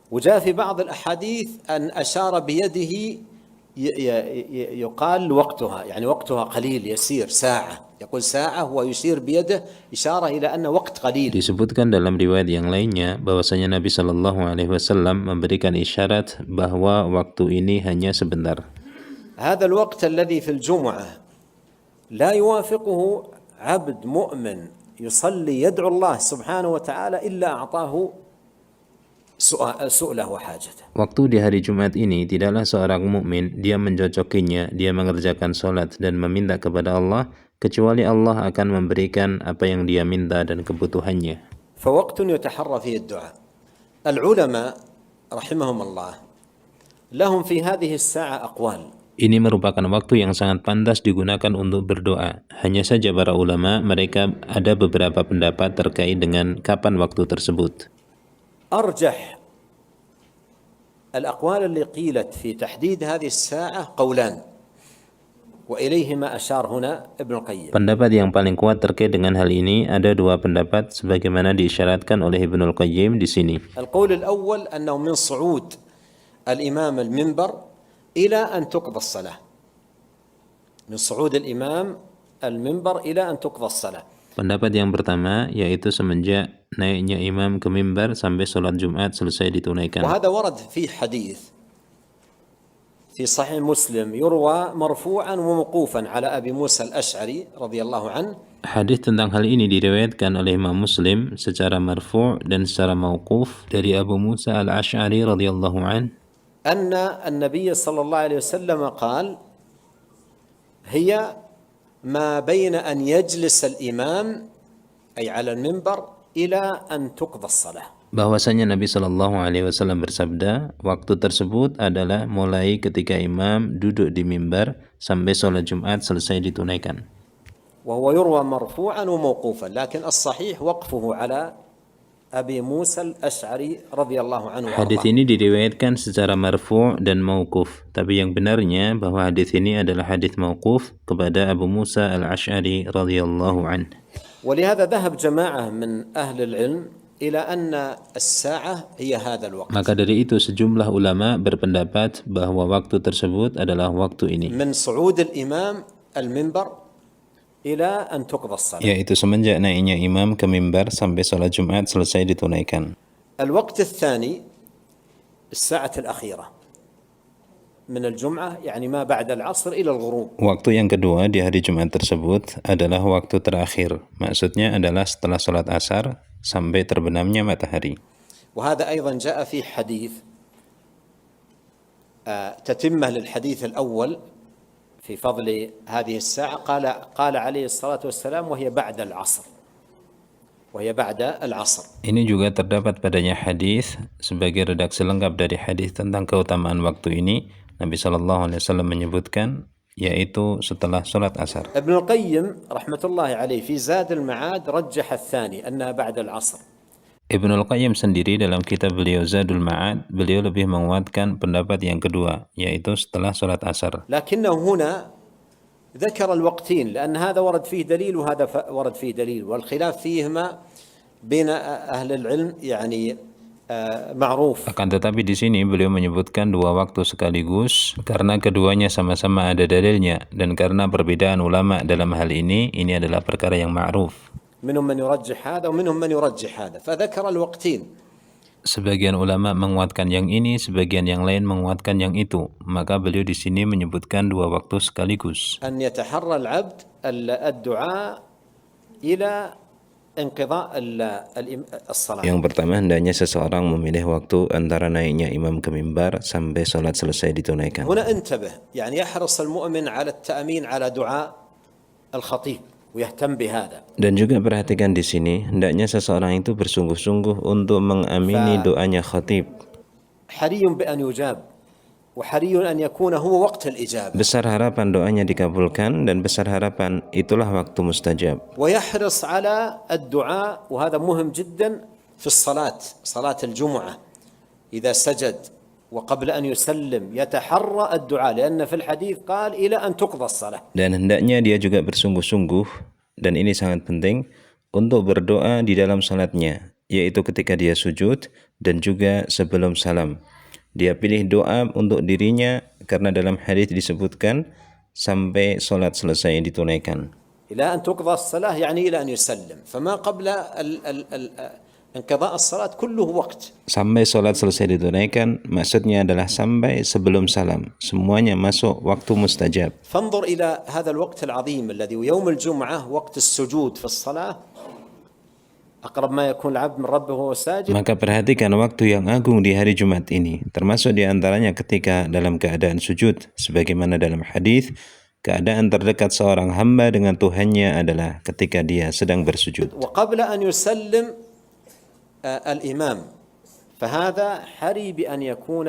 وجاء في بعض الأحاديث أن أشار بيده يقال وقتها، يعني وقتها قليل يسير ساعة، يقول ساعة ويشير بيده إشارة إلى أن وقت قليل. Disebutkan dalam riwayat yang lainnya bahwasanya Nabi Shallallahu Alaihi Wasallam memberikan isyarat bahwa waktu ini hanya sebentar. هذا الوقت الذي في الجمعة لا يوافقه عبد مؤمن يصلي يدعو الله سبحانه وتعالى إلا أعطاه سؤله وحاجته. Waktu di hari Jumat ini tidaklah seorang mukmin dia mencocokinya, dia mengerjakan sholat dan meminta kepada Allah, kecuali Allah akan memberikan apa yang dia minta dan kebutuhannya. فوقت يتحرى فيه الدعاء. العلماء رحمهم الله لهم في هذه الساعة أقوال. Ini merupakan waktu yang sangat pantas digunakan untuk berdoa. Hanya saja para ulama mereka ada beberapa pendapat terkait dengan kapan waktu tersebut. أرجح الأقوال اللي قيلت في تحديد هذه الساعة قولان، وإليه ما أشار هنا ابن القيم. Pendapat yang paling kuat terkait dengan hal ini ada dua pendapat sebagaimana diisyaratkan oleh Ibnul Qayyim di sini. القول الأول أنه من صعود الإمام المنبر إلى أن تقضى الصلاة. من صعود الإمام المنبر إلى أن تقضى الصلاة. Pendapat yang pertama yaitu semenjak naiknya imam ke mimbar sampai sholat Jumat selesai ditunaikan. وهذا ورد في حديث في صحيح مسلم يروى مرفوعا وموقوفا على أبي موسى الأشعري رضي الله عنه. Hadis tentang hal ini diriwayatkan oleh Imam Muslim secara marfu' dan secara mauquf dari Abu Musa al-Ash'ari radhiyallahu an. أن النبي صلى الله عليه وسلم قال: هي ما بين أن يجلس الإمام أي على المنبر إلى أن تقضى الصلاة. Bahwasanya Nabi Shallallahu Alaihi Wasallam bersabda, waktu tersebut adalah mulai ketika imam duduk di mimbar sampai sholat Jumat selesai ditunaikan. وهو يروى مرفوعا وموقوفا، لكن الصحيح وقفه على أبي موسى الأشعري رضي الله عنه. Hadis ini diriwayatkan secara marfu' dan mauquf, tapi yang benarnya bahwa hadis ini adalah hadis mauquf kepada Abu Musa al-Ash'ari radhiyallahu anhu. ولهذا ذهب جماعة من أهل العلم إلى أن الساعة هي هذا الوقت. Maka dari itu sejumlah ulama berpendapat bahwa waktu tersebut adalah waktu ini. من صعود الإمام المنبر إلى أن تقضى الصلاة. Yaitu semenjak naiknya imam ke mimbar sampai sholat Jumat selesai ditunaikan. الوقت الثاني الساعة الأخيرة من الجمعة، يعني ما بعد العصر إلى الغروب. Waktu yang kedua di hari Jumat tersebut adalah waktu terakhir. Maksudnya adalah setelah sholat asar sampai terbenamnya matahari. وهذا أيضا جاء في حديث تتمة للحديث الأول في فضل هذه الساعة. قال عليه الصلاة والسلام: وهي بعد العصر. وهي بعد العصر. Ini juga terdapat padanya hadis sebagai redaksi lengkap dari hadis tentang keutamaan waktu ini. Nabi Shallallahu Alaihi Wasallam menyebutkan yaitu setelah sholat asar. ابن القيم رحمة الله عليه في زاد المعاد رجح الثاني أنها بعد العصر. Ibnul Qayyim sendiri dalam kitab beliau Zadul Ma'ad, beliau lebih menguatkan pendapat yang kedua, yaitu setelah sholat asar. لكنه هنا ذكر الوقتين لأن هذا ورد فيه دليل وهذا ورد فيه دليل، والخلاف فيهما بين أهل العلم يعني معروف. Akan tetapi di sini beliau menyebutkan dua waktu sekaligus karena keduanya sama-sama ada dalilnya, dan karena perbedaan ulama dalam hal ini adalah perkara yang ma'ruf. منهم من يرجح هذا ومنهم من يرجح هذا، فذكر الوقتين. Sebagian ulama menguatkan yang ini, sebagian yang lain menguatkan yang itu. Maka beliau di sini menyebutkan dua waktu sekaligus. أن يتحرى العبد الدعاء إلى انقضاء الصلاة. Yang pertama, hendaknya seseorang memilih waktu antara naiknya imam ke mimbar sampai sholat selesai ditunaikan. هنا انتبه، يعني يحرص المؤمن على التأمين على دعاء الخطيب ويهتم بهذا. Dan juga perhatikan di sini, hendaknya seseorang itu bersungguh-sungguh untuk mengamini doanya khatib. حري بأن يجاب وحري أن يكون هو وقت الإجابة. Besar harapan doanya dikabulkan dan besar harapan itulah waktu mustajab. ويحرص على الدعاء، وهذا مهم جدا في الصلاة، صلاة الجمعة إذا سجد وقبل أن يسلم يتحرى الدعاء، لأن في الحديث قال إلى أن تقضى الصلاة. Dan hendaknya dia juga bersungguh-sungguh, dan ini sangat penting, untuk berdoa di dalam salatnya, yaitu ketika dia sujud dan juga sebelum salam. Dia pilih doa untuk dirinya karena dalam hadis disebutkan sampai salat selesai ditunaikan. إلى أن تقضى الصلاة يعني إلى أن يسلم، فما قبل انقضاء الصلاة كله وقت. Sampai salat selesai ditunaikan maksudnya adalah sampai sebelum salam. Semuanya masuk waktu mustajab. فانظر إلى هذا الوقت العظيم الذي يوم الجمعة وقت السجود في الصلاة، أقرب ما يكون العبد من ربه وهو ساجد. Maka perhatikan waktu yang agung di hari Jumat ini, termasuk di antaranya ketika dalam keadaan sujud, sebagaimana dalam hadis, keadaan terdekat seorang hamba dengan Tuhannya adalah ketika dia sedang bersujud. وقبل أن يسلم الإمام، فهذا حري بأن يكون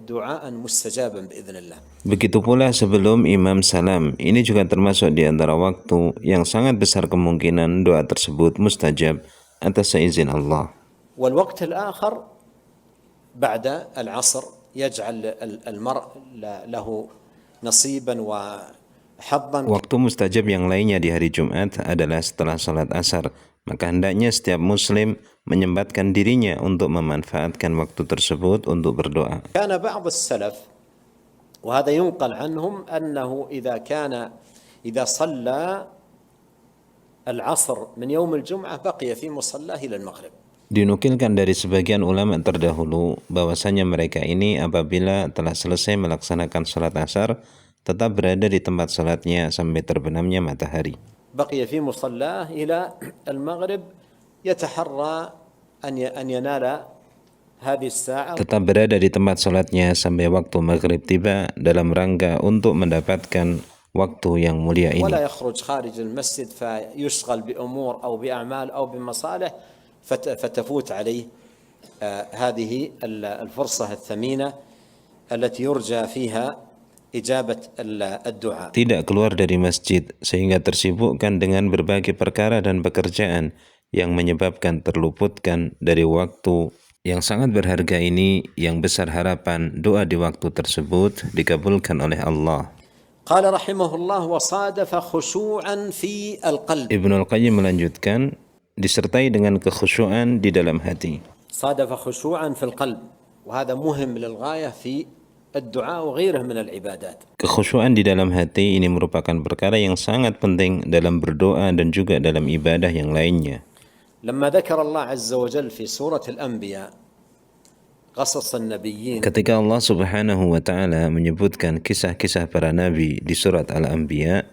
دعاء مستجابا بإذن الله. Begitu pula sebelum imam salam, ini juga termasuk di antara waktu yang sangat besar kemungkinan doa tersebut mustajab atas seizin Allah. والوقت الآخر بعد العصر يجعل المرء له نصيبا حظا. Waktu mustajab yang lainnya di hari Jumat adalah setelah salat asar. Maka hendaknya setiap muslim menyempatkan dirinya untuk memanfaatkan waktu tersebut untuk berdoa. كان بعض السلف وهذا ينقل عنهم أنه إذا صلى العصر من يوم الجمعة بقي في مصلاه إلى المغرب. Dinukilkan dari sebagian ulama terdahulu bahwasanya mereka ini apabila telah selesai melaksanakan salat asar tetap berada di tempat salatnya sampai terbenamnya matahari. بقي في مصلاه إلى المغرب يتحرى أن ينال هذه الساعة. Tetap berada di tempat salatnya sampai waktu maghrib tiba dalam rangka untuk mendapatkan waktu yang mulia ini. ولا يخرج خارج المسجد فيشغل بأمور أو بأعمال أو بمصالح فتفوت عليه هذه الفرصة الثمينة التي يرجى فيها إجابة الدعاء. Tidak keluar dari masjid sehingga tersibukkan dengan berbagai perkara dan pekerjaan yang menyebabkan terluputkan dari waktu yang sangat berharga ini, yang besar harapan doa di waktu tersebut dikabulkan oleh Allah. قال رحمه الله وصادف خشوعا في القلب. Ibnul Qayyim melanjutkan, disertai dengan kekhusyuan di dalam hati. صادف خشوعا في القلب وهذا مهم للغاية في الدعاء وغيره من العبادات. Kekhusyuan di dalam hati ini merupakan perkara yang sangat penting dalam berdoa dan juga dalam ibadah yang lainnya. لما ذكر الله عز وجل في سورة الأنبياء قصص النبيين. Ketika Allah Subhanahu wa taala menyebutkan kisah-kisah para nabi di surat Al-Anbiya,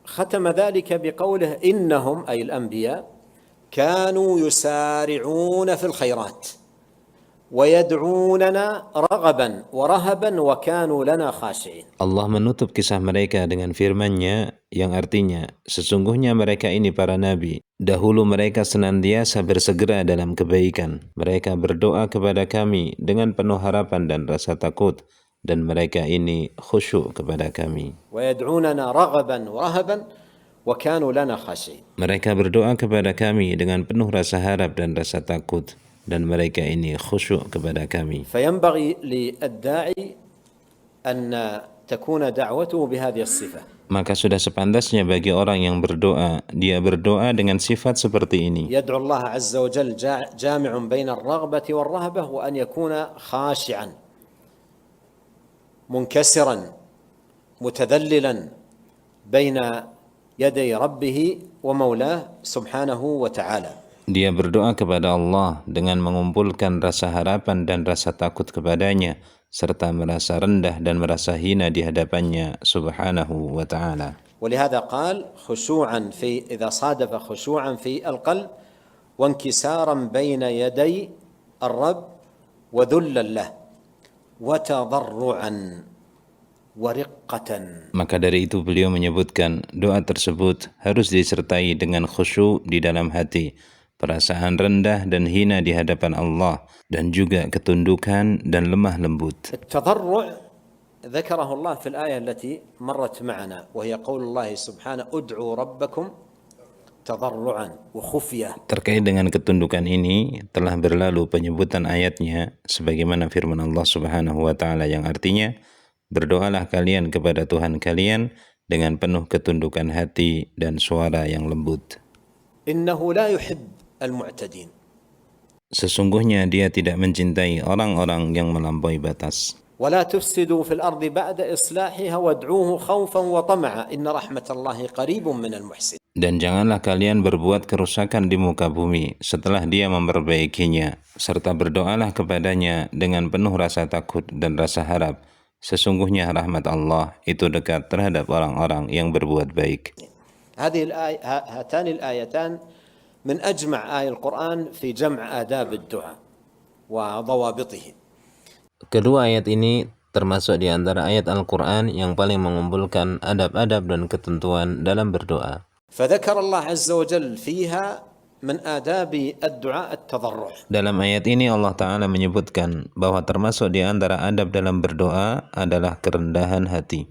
ختم ذلك بقوله إنهم أي الأنبياء كانوا يسارعون في الخيرات ويدعوننا رغبا ورهبا وكانوا لنا خاشعين. Allah menutup kisah mereka dengan firman-Nya yang artinya, sesungguhnya mereka ini para nabi, dahulu mereka senantiasa bersegera dalam kebaikan. Mereka berdoa kepada kami dengan penuh harapan dan rasa takut, dan mereka ini khusyuk kepada kami. ويدعوننا رغبا ورهبا وكانوا لنا خاشعين. Mereka berdoa kepada kami dengan penuh rasa harap dan rasa takut, dan mereka ini khusyuk kepada kami. فينبغي للداعي أن تكون دعوته بهذه الصفة. Maka sudah sepantasnya bagi orang yang berdoa, dia berdoa dengan sifat seperti ini. يدعو الله عز وجل جامع بين الرغبة والرهبة وأن يكون خاشعا منكسرا متذللا بين يدي ربه ومولاه سبحانه وتعالى. Dia berdoa kepada Allah dengan mengumpulkan rasa harapan dan rasa takut kepadanya, serta merasa rendah dan merasa hina di hadapannya subhanahu wa ta'ala. ولهذا قال خشوعا إذا صادف خشوعا في القلب وانكسارا بين يدي الرب وذلا له وتضرعا ورقة. Maka dari itu beliau menyebutkan doa tersebut harus disertai dengan khusyuk di dalam hati, perasaan rendah dan hina di hadapan Allah, dan juga ketundukan dan lemah lembut. التضرع ذكره الله في الآية التي مرت معنا وهي قول الله سبحانه ادعوا ربكم تضرعا وخفية. Terkait dengan ketundukan ini telah berlalu penyebutan ayatnya sebagaimana firman Allah Subhanahu wa taala yang artinya, berdoalah kalian kepada Tuhan kalian dengan penuh ketundukan hati dan suara yang lembut. إنه لا يحب المعتدين. Sesungguhnya dia tidak mencintai orang-orang yang melampaui batas. ولا تفسدوا في الأرض بعد إصلاحها وادعوه خوفا وطمعا إن رحمة الله قريب من المحسنين. Dan janganlah kalian berbuat kerusakan di muka bumi setelah dia memperbaikinya, serta berdoalah kepadanya dengan penuh rasa takut dan rasa harap. Sesungguhnya rahmat Allah itu dekat terhadap orang-orang yang berbuat baik. هاتان الآيتان من أجمع آية القرآن في جمع آداب الدعاء وضوابطه. Kedua ayat ini termasuk di antara ayat Al-Quran yang paling mengumpulkan adab-adab dan ketentuan dalam berdoa. فذكر الله عز وجل فيها من آداب الدعاء التضرع. Dalam ayat ini Allah Ta'ala menyebutkan bahwa termasuk di antara adab dalam berdoa adalah kerendahan hati.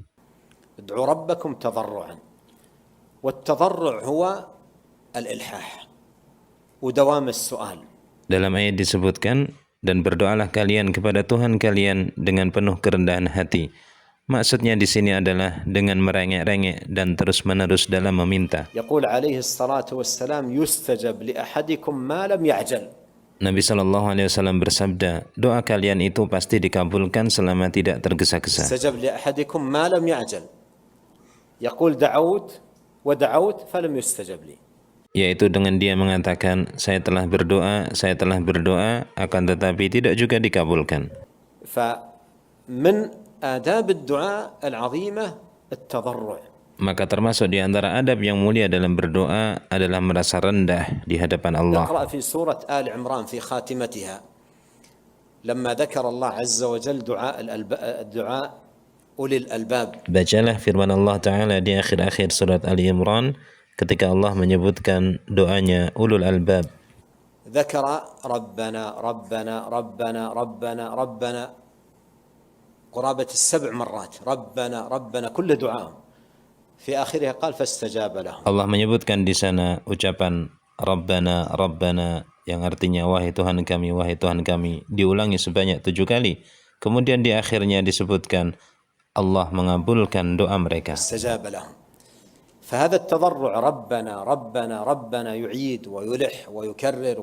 ادعوا ربكم تضرعا والتضرع هو الإلحاح ودوام السؤال. Dalam ayat disebutkan, dan berdoalah kalian kepada Tuhan kalian dengan penuh kerendahan hati. Maksudnya di sini adalah dengan merengek-rengek dan terus-menerus dalam meminta. يقول عليه الصلاة والسلام يستجب لأحدكم ما لم يعجل. Nabi SAW bersabda, doa kalian itu pasti dikabulkan selama tidak tergesa-gesa. يستجب لأحدكم ما لم يعجل. يقول دعوت ودعوت فلم يستجب لي. Yaitu dengan dia mengatakan, saya telah berdoa, akan tetapi tidak juga dikabulkan. فمن آداب الدعاء العظيمة التضرع. Maka termasuk di antara adab yang mulia dalam berdoa adalah merasa rendah di hadapan Allah. نقرأ في سورة آل عمران في خاتمتها لما ذكر الله عز وجل دعاء أولي الألباب. Bacalah firman Allah Ta'ala di akhir-akhir surat Ali Imran ketika Allah menyebutkan doanya ulul albab. ذكر ربنا ربنا ربنا ربنا ربنا قرابة 7 مرات ربنا ربنا كل دعاء في آخرها قال فاستجاب لهم. Allah menyebutkan di sana ucapan Rabbana Rabbana yang artinya wahai Tuhan kami, diulangi sebanyak 7 kali. Kemudian di akhirnya disebutkan Allah mengabulkan doa mereka. استجاب لهم. فهذا التضرع ربنا ربنا ربنا يعيد ويلح ويكرر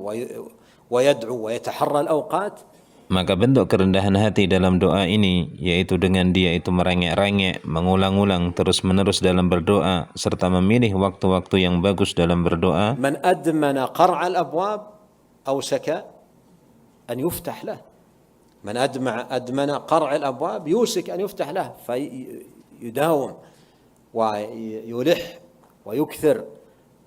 ويدعو ويتحرى الأوقات. Maka bentuk kerendahan hati dalam doa ini yaitu dengan dia itu merengek-rengek, mengulang-ulang terus-menerus dalam berdoa serta memilih waktu-waktu yang bagus dalam berdoa. من أدمن قرع الأبواب أوشك أن يفتح له. من أدمن قرع الأبواب يوشك أن يفتح له فيداوم ويلح ويكثر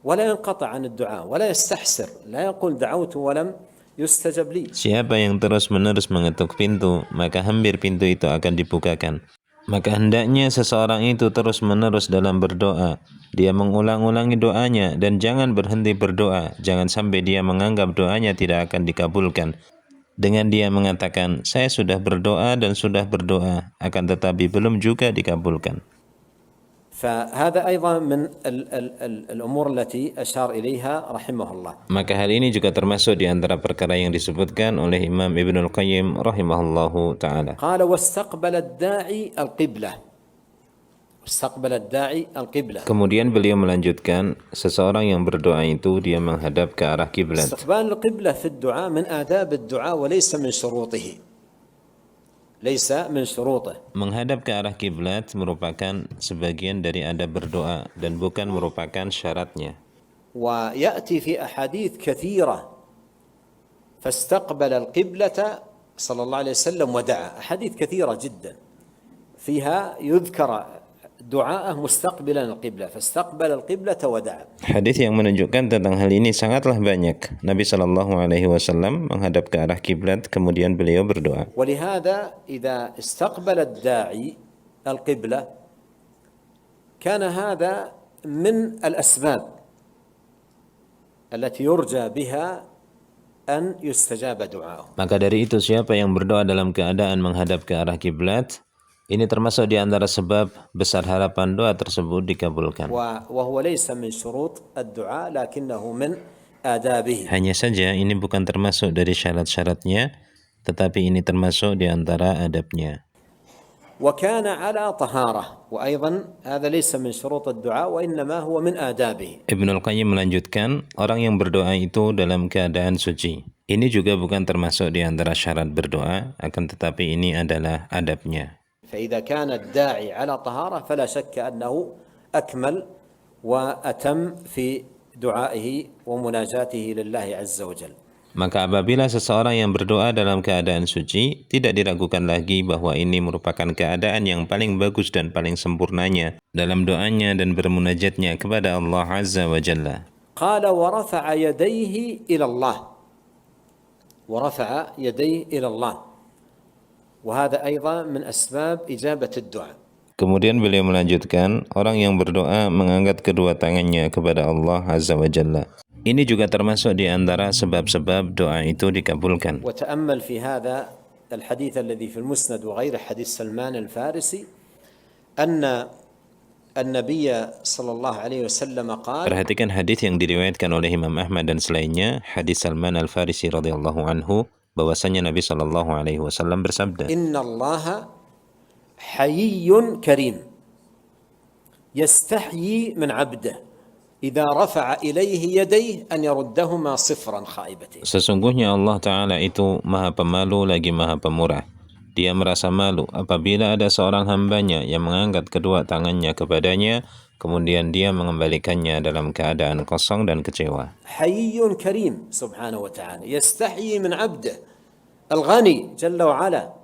ولا ينقطع عن الدعاء ولا يستحسر لا يقول دعوت ولم يستجب لي. Siapa yang terus-menerus mengetuk pintu, maka hampir pintu itu akan dibukakan. Maka hendaknya seseorang itu terus-menerus dalam berdoa. Dia mengulang-ulangi doanya dan jangan berhenti berdoa. Jangan sampai dia menganggap doanya tidak akan dikabulkan. Dengan dia mengatakan, saya sudah berdoa dan sudah berdoa, akan tetapi belum juga dikabulkan. فهذا أيضا من الأمور التي أشار إليها رحمه الله. Maka hal ini juga termasuk di antara perkara yang disebutkan oleh Imam Ibnul Qayyim rahimahullahu ta'ala. قال واستقبل الداعي القبلة. واستقبل الداعي القبلة. Kemudian beliau melanjutkan, seseorang yang berdoa itu dia menghadap ke arah kiblat. استقبال القبلة في الدعاء من آداب الدعاء وليس من شروطه. ليس من شروطه. Menghadap ke arah kiblat merupakan sebagian dari adab berdoa dan bukan merupakan syaratnya. ويأتي في أحاديث كثيرة فاستقبل القبلة صلى الله عليه وسلم ودعا. أحاديث كثيرة جدا فيها يذكر دعاءه مستقبلا القبلة فاستقبل القبلة ودعا. Hadis yang menunjukkan tentang hal ini sangatlah banyak. Nabi SAW menghadap ke arah kiblat kemudian beliau berdoa. ولهذا إذا استقبل الداعي القبلة كان هذا من الأسباب التي يرجى بها أن يستجاب دعاءه. Maka dari itu siapa yang berdoa dalam keadaan menghadap ke arah kiblat, ini termasuk di antara sebab besar harapan doa tersebut dikabulkan. وهو ليس من شروط الدعاء لكنه من آدابه. Hanya saja ini bukan termasuk dari syarat-syaratnya, tetapi ini termasuk di antara adabnya. وكان على طهارة وأيضا هذا ليس من شروط الدعاء وإنما هو من آدابه. Ibnul Qayyim melanjutkan, orang yang berdoa itu dalam keadaan suci. Ini juga bukan termasuk di antara syarat berdoa, akan tetapi ini adalah adabnya. فإذا كان الداعي على طهارة فلا شك أنه أكمل وأتم في دعائه ومناجاته لله عز وجل. Maka apabila seseorang yang berdoa dalam keadaan suci, tidak diragukan lagi bahwa ini merupakan keadaan yang paling bagus dan paling sempurnanya dalam doanya dan bermunajatnya kepada Allah Azza wa Jalla. قال ورفع يديه إلى الله. ورفع يديه إلى الله. وهذا أيضا من أسباب إجابة الدعاء. Kemudian beliau melanjutkan, orang yang berdoa mengangkat kedua tangannya kepada Allah Azza wa Jalla. Ini juga termasuk di antara sebab-sebab doa itu dikabulkan. وتأمل في هذا الحديث الذي في المسند وغيره حديث سلمان الفارسي أن النبي صلى الله عليه وسلم قال. Perhatikan hadis yang diriwayatkan oleh Imam Ahmad dan selainnya, hadis Salman Al-Farisi radhiyallahu anhu, bahwasanya Nabi sallallahu alaihi wasallam bersabda, Inna Allah حيي كريم يستحيي من عبده إذا رفع إليه يديه أن يردهما صفرا خائبتين. Sesungguhnya Allah Ta'ala itu maha pemalu lagi maha pemurah. Dia merasa malu apabila ada seorang hambanya yang mengangkat kedua tangannya kepadanya, kemudian dia mengembalikannya dalam keadaan kosong dan kecewa. حيي كريم سبحانه وتعالى يستحيي من عبده الغني جل وعلا،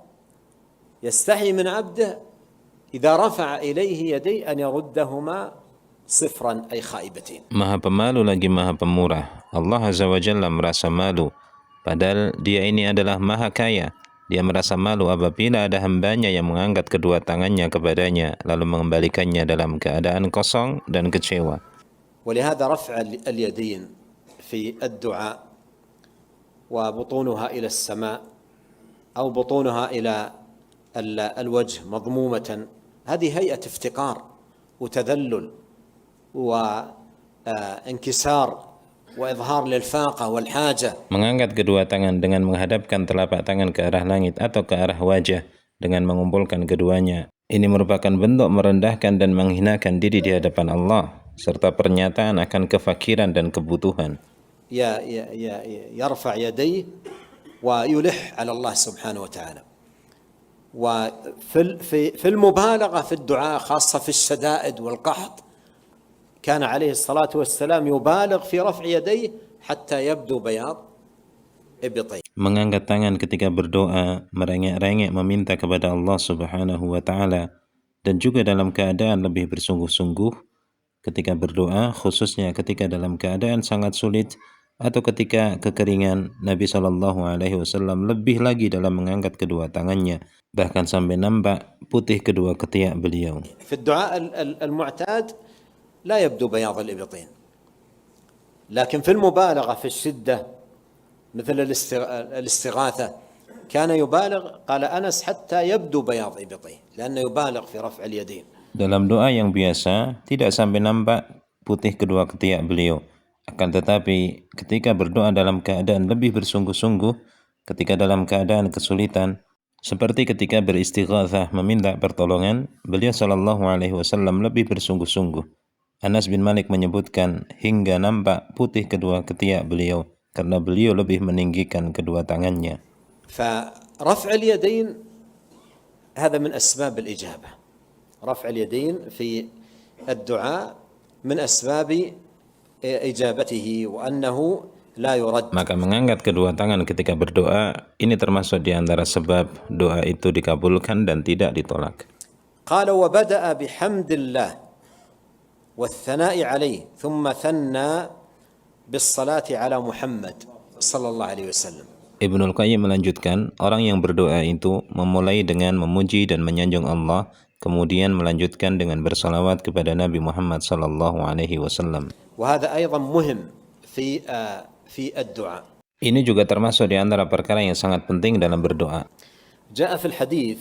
يستحيي من عبده إذا رفع إليه يديه أن يردهما صفرا أي خائبتين. Maha pemalu lagi maha pemurah. Allah Azza wa Jalla merasa malu, padahal dia ini adalah maha kaya. Dia merasa malu apabila ada hambanya yang mengangkat kedua tangannya kepadanya, lalu mengembalikannya dalam keadaan kosong dan kecewa. ولهذا رفع اليدين في الدعاء وبطونها إلى السماء أو بطونها إلى الوجه مضمومة، هذه هيئة افتقار وتذلل وانكسار وإظهار للفاقة والحاجة. Mengangkat kedua tangan dengan menghadapkan telapak tangan ke arah langit atau ke arah wajah dengan mengumpulkan keduanya. Ini merupakan bentuk merendahkan dan menghinakan diri di hadapan Allah, serta pernyataan akan kefakiran dan kebutuhan. يرفع يديه ويلح على الله سبحانه وتعالى. وفي المبالغة في الدعاء خاصة في الشدائد والقحط كان عليه الصلاة والسلام يبالغ في رفع يديه حتى يبدو بياض إبطيه. Mengangkat tangan ketika berdoa, merengek-rengek meminta kepada Allah Subhanahu wa Ta'ala, dan juga dalam keadaan lebih bersungguh-sungguh ketika berdoa, khususnya ketika dalam keadaan sangat sulit atau ketika kekeringan. Nabi SAW lebih lagi dalam mengangkat kedua tangannya, bahkan sampai nampak putih kedua ketiak beliau. في الدعاء المعتاد لا يبدو بياض الإبطين، لكن في المبالغة في الشدة مثل الاستغاثة كان يبالغ، قال أنس حتى يبدو بياض إبطيه لأنه يبالغ في رفع اليدين. Dalam doa yang biasa tidak sampai nampak putih kedua ketiak beliau, akan tetapi ketika berdoa dalam keadaan lebih bersungguh-sungguh, ketika dalam keadaan kesulitan, seperti ketika beristighatsah meminta pertolongan, beliau SAW lebih bersungguh-sungguh. Anas bin Malik menyebutkan hingga nampak putih kedua ketiak beliau karena beliau lebih meninggikan kedua tangannya. فرفع اليدين هذا من أسباب الإجابة. رفع اليدين في الدعاء من أسباب إجابته وأنه لا يرد. Maka mengangkat kedua tangan ketika berdoa ini termasuk di antara sebab doa itu dikabulkan dan tidak ditolak. قال وبدأ بحمد الله والثناء عليه ثم ثنى بالصلاة على محمد صلى الله عليه وسلم. Ibnul Qayyim melanjutkan, orang yang berdoa itu memulai dengan memuji dan menyanjung Allah, kemudian melanjutkan dengan bersalawat kepada Nabi Muhammad sallallahu alaihi wasallam. وهذا أيضا مهم في الدعاء. Ini juga termasuk di antara perkara yang sangat penting dalam berdoa. جاء في الحديث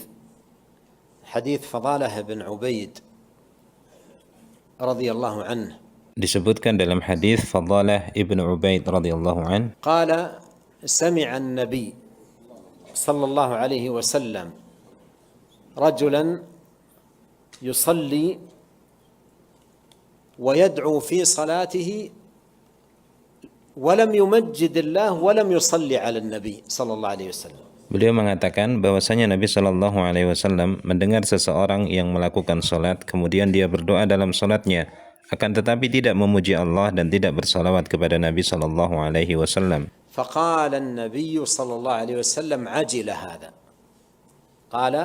حديث فضالة بن عبيد رضي الله عنه. Disebutkan dalam hadis Fadalah ibn Ubaid radhiyallahu an. قال سمع النبي صلى الله عليه وسلم رجلا يصلي ويدعو في صلاته ولم يمجد الله ولم يصلي على النبي صلى الله عليه وسلم. Beliau mengatakan bahwasanya Nabi Shallallahu Alaihi Wasallam mendengar seseorang yang melakukan salat, kemudian dia berdoa dalam salatnya, akan tetapi tidak memuji Allah dan tidak bersalawat kepada Nabi Shallallahu Alaihi Wasallam. فقال النبي صلى الله عليه وسلم عجل هذا. قال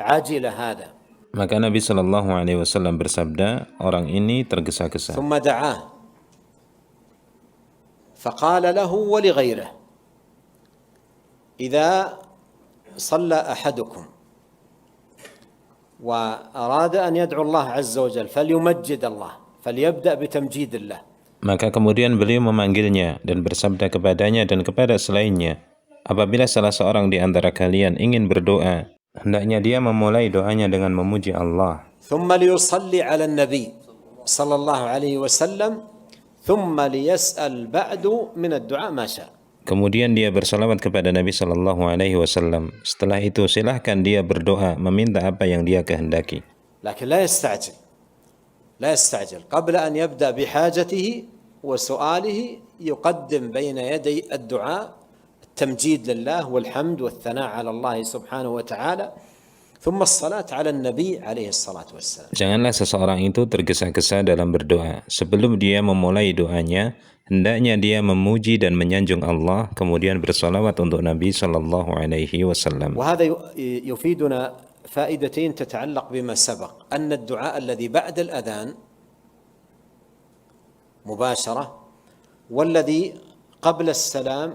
عجل هذا. Maka Nabi Shallallahu Alaihi Wasallam bersabda, orang ini tergesa-gesa. ثم دعاه فقال له ولغيره إذا صلى أحدكم وأراد أن يدعو الله عز وجل فليمجد الله فليبدأ بتمجيد الله. Maka kemudian beliau memanggilnya dan bersabda kepadanya dan kepada selainnya, apabila salah seorang di antara kalian ingin berdoa, hendaknya dia memulai doanya dengan memuji Allah. ثم ليصلي على النبي صلى الله عليه وسلم ثم ليسأل بعد من الدعاء ما شاء. Kemudian dia bersalawat kepada Nabi sallallahu alaihi wasallam. Setelah itu silahkan dia berdoa meminta apa yang dia kehendaki. لكن لا يستعجل قبل أن يبدأ بحاجته وسؤاله يقدم بين يدي الدعاء التمجيد لله والحمد والثناء على الله سبحانه وتعالى ثم الصلاة على النبي عليه الصلاة والسلام. Janganlah seseorang itu tergesa-gesa dalam berdoa. Sebelum dia memulai doanya, hendaknya dia memuji dan menyanjung Allah, kemudian bersalawat untuk Nabi sallallahu alaihi wasallam. وهذا يفيدنا فائدتين تتعلق بما سبق أن الدعاء الذي بعد الأذان مباشرة والذي قبل السلام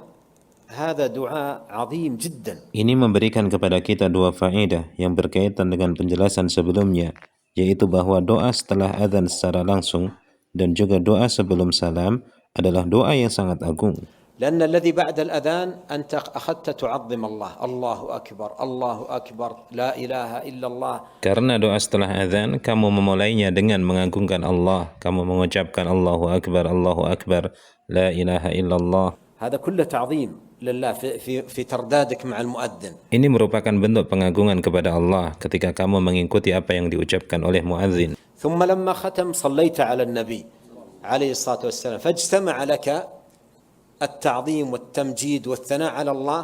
هذا دعاء عظيم جدا. Ini memberikan kepada kita dua faedah yang berkaitan dengan penjelasan sebelumnya, yaitu bahwa doa setelah azan secara langsung dan juga doa sebelum salam adalah doa yang sangat agung. لأن الذي بعد الأذان أنت أخذت تعظم الله الله أكبر الله أكبر لا إله إلا الله. Karena doa setelah azan kamu memulainya dengan mengagungkan Allah, kamu mengucapkan Allahu Akbar, la ilaha illallah. هذا كله تعظيم لله في تردادك مع المؤذن. Ini merupakan bentuk pengagungan kepada Allah ketika kamu mengikuti apa yang diucapkan oleh muadzin. ثم لما ختم صليت على النبي عليه الصلاة والسلام فاجتمع لك التعظيم والتمجيد والثناء على الله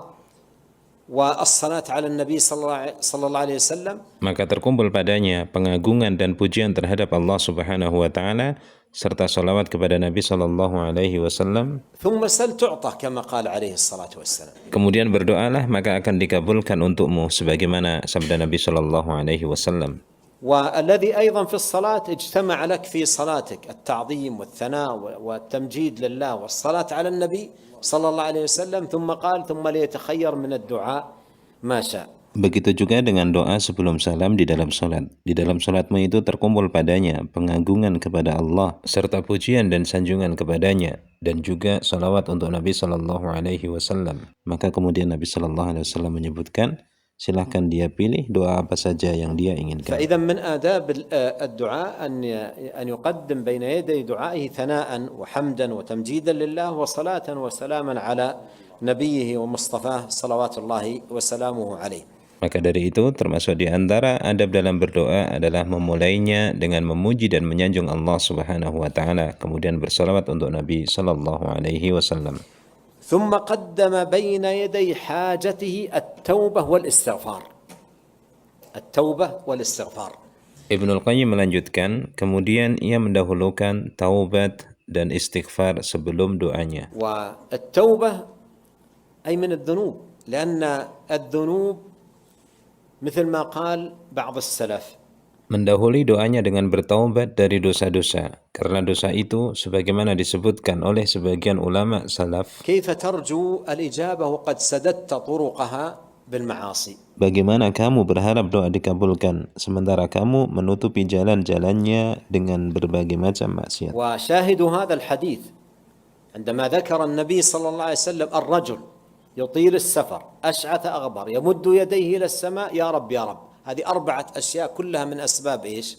والصلاة على النبي صلى الله عليه وسلم. Maka terkumpul padanya pengagungan dan pujian terhadap Allah Subhanahu wa taala serta salawat kepada Nabi sallallahu alaihi wasallam. ثم سل تعطى كما قال عليه الصلاة والسلام. Kemudian berdoalah maka akan dikabulkan untukmu sebagaimana sabda Nabi sallallahu alaihi wasallam. والذي أيضا في الصلاة اجتمع لك في صلاتك التعظيم والثناء والتمجيد لله والصلاة على النبي صلى الله عليه وسلم ثم قال ثم ليتخير من الدعاء ما شاء. Begitu juga dengan doa sebelum salam di dalam salat. Di dalam salatmu itu terkumpul padanya pengagungan kepada Allah serta pujian dan sanjungan kepadanya dan juga salawat untuk Nabi sallallahu alaihi wasallam. Maka kemudian Nabi sallallahu alaihi wasallam menyebutkan, silahkan dia pilih doa apa saja yang dia inginkan. فإذا من آداب الدعاء أن يقدم بين يدي دعائه ثناء وحمدا وتمجيدا لله وصلاة وسلاما على نبيه ومصطفاه صلوات الله وسلامه عليه. Maka dari itu termasuk di antara adab dalam berdoa adalah memulainya dengan memuji dan menyanjung Allah Subhanahu wa taala, kemudian bersalawat untuk Nabi sallallahu alaihi wasallam. ثم قدم بين يدي حاجته التوبة والاستغفار. التوبة والاستغفار. Ibnul Qayyim melanjutkan, kemudian ia mendahulukan taubat dan istighfar sebelum doanya. والتوبة أي من الذنوب لأن الذنوب مثل ما قال بعض السلف. Mendahului doanya dengan bertaubat dari dosa-dosa, karena dosa itu sebagaimana disebutkan oleh sebagian ulama salaf. كيف ترجو الإجابة وقد سددت طرقها بالمعاصي. Bagaimana kamu berharap doa dikabulkan sementara kamu menutupi jalan-jalannya dengan berbagai macam maksiat. وشاهد هذا الحديث عندما ذكر النبي صلى الله عليه وسلم الرجل يطيل السفر أشعث أغبر يمد يديه إلى السماء يا رب يا رب. هذه 4 أشياء كلها من أسباب إيش؟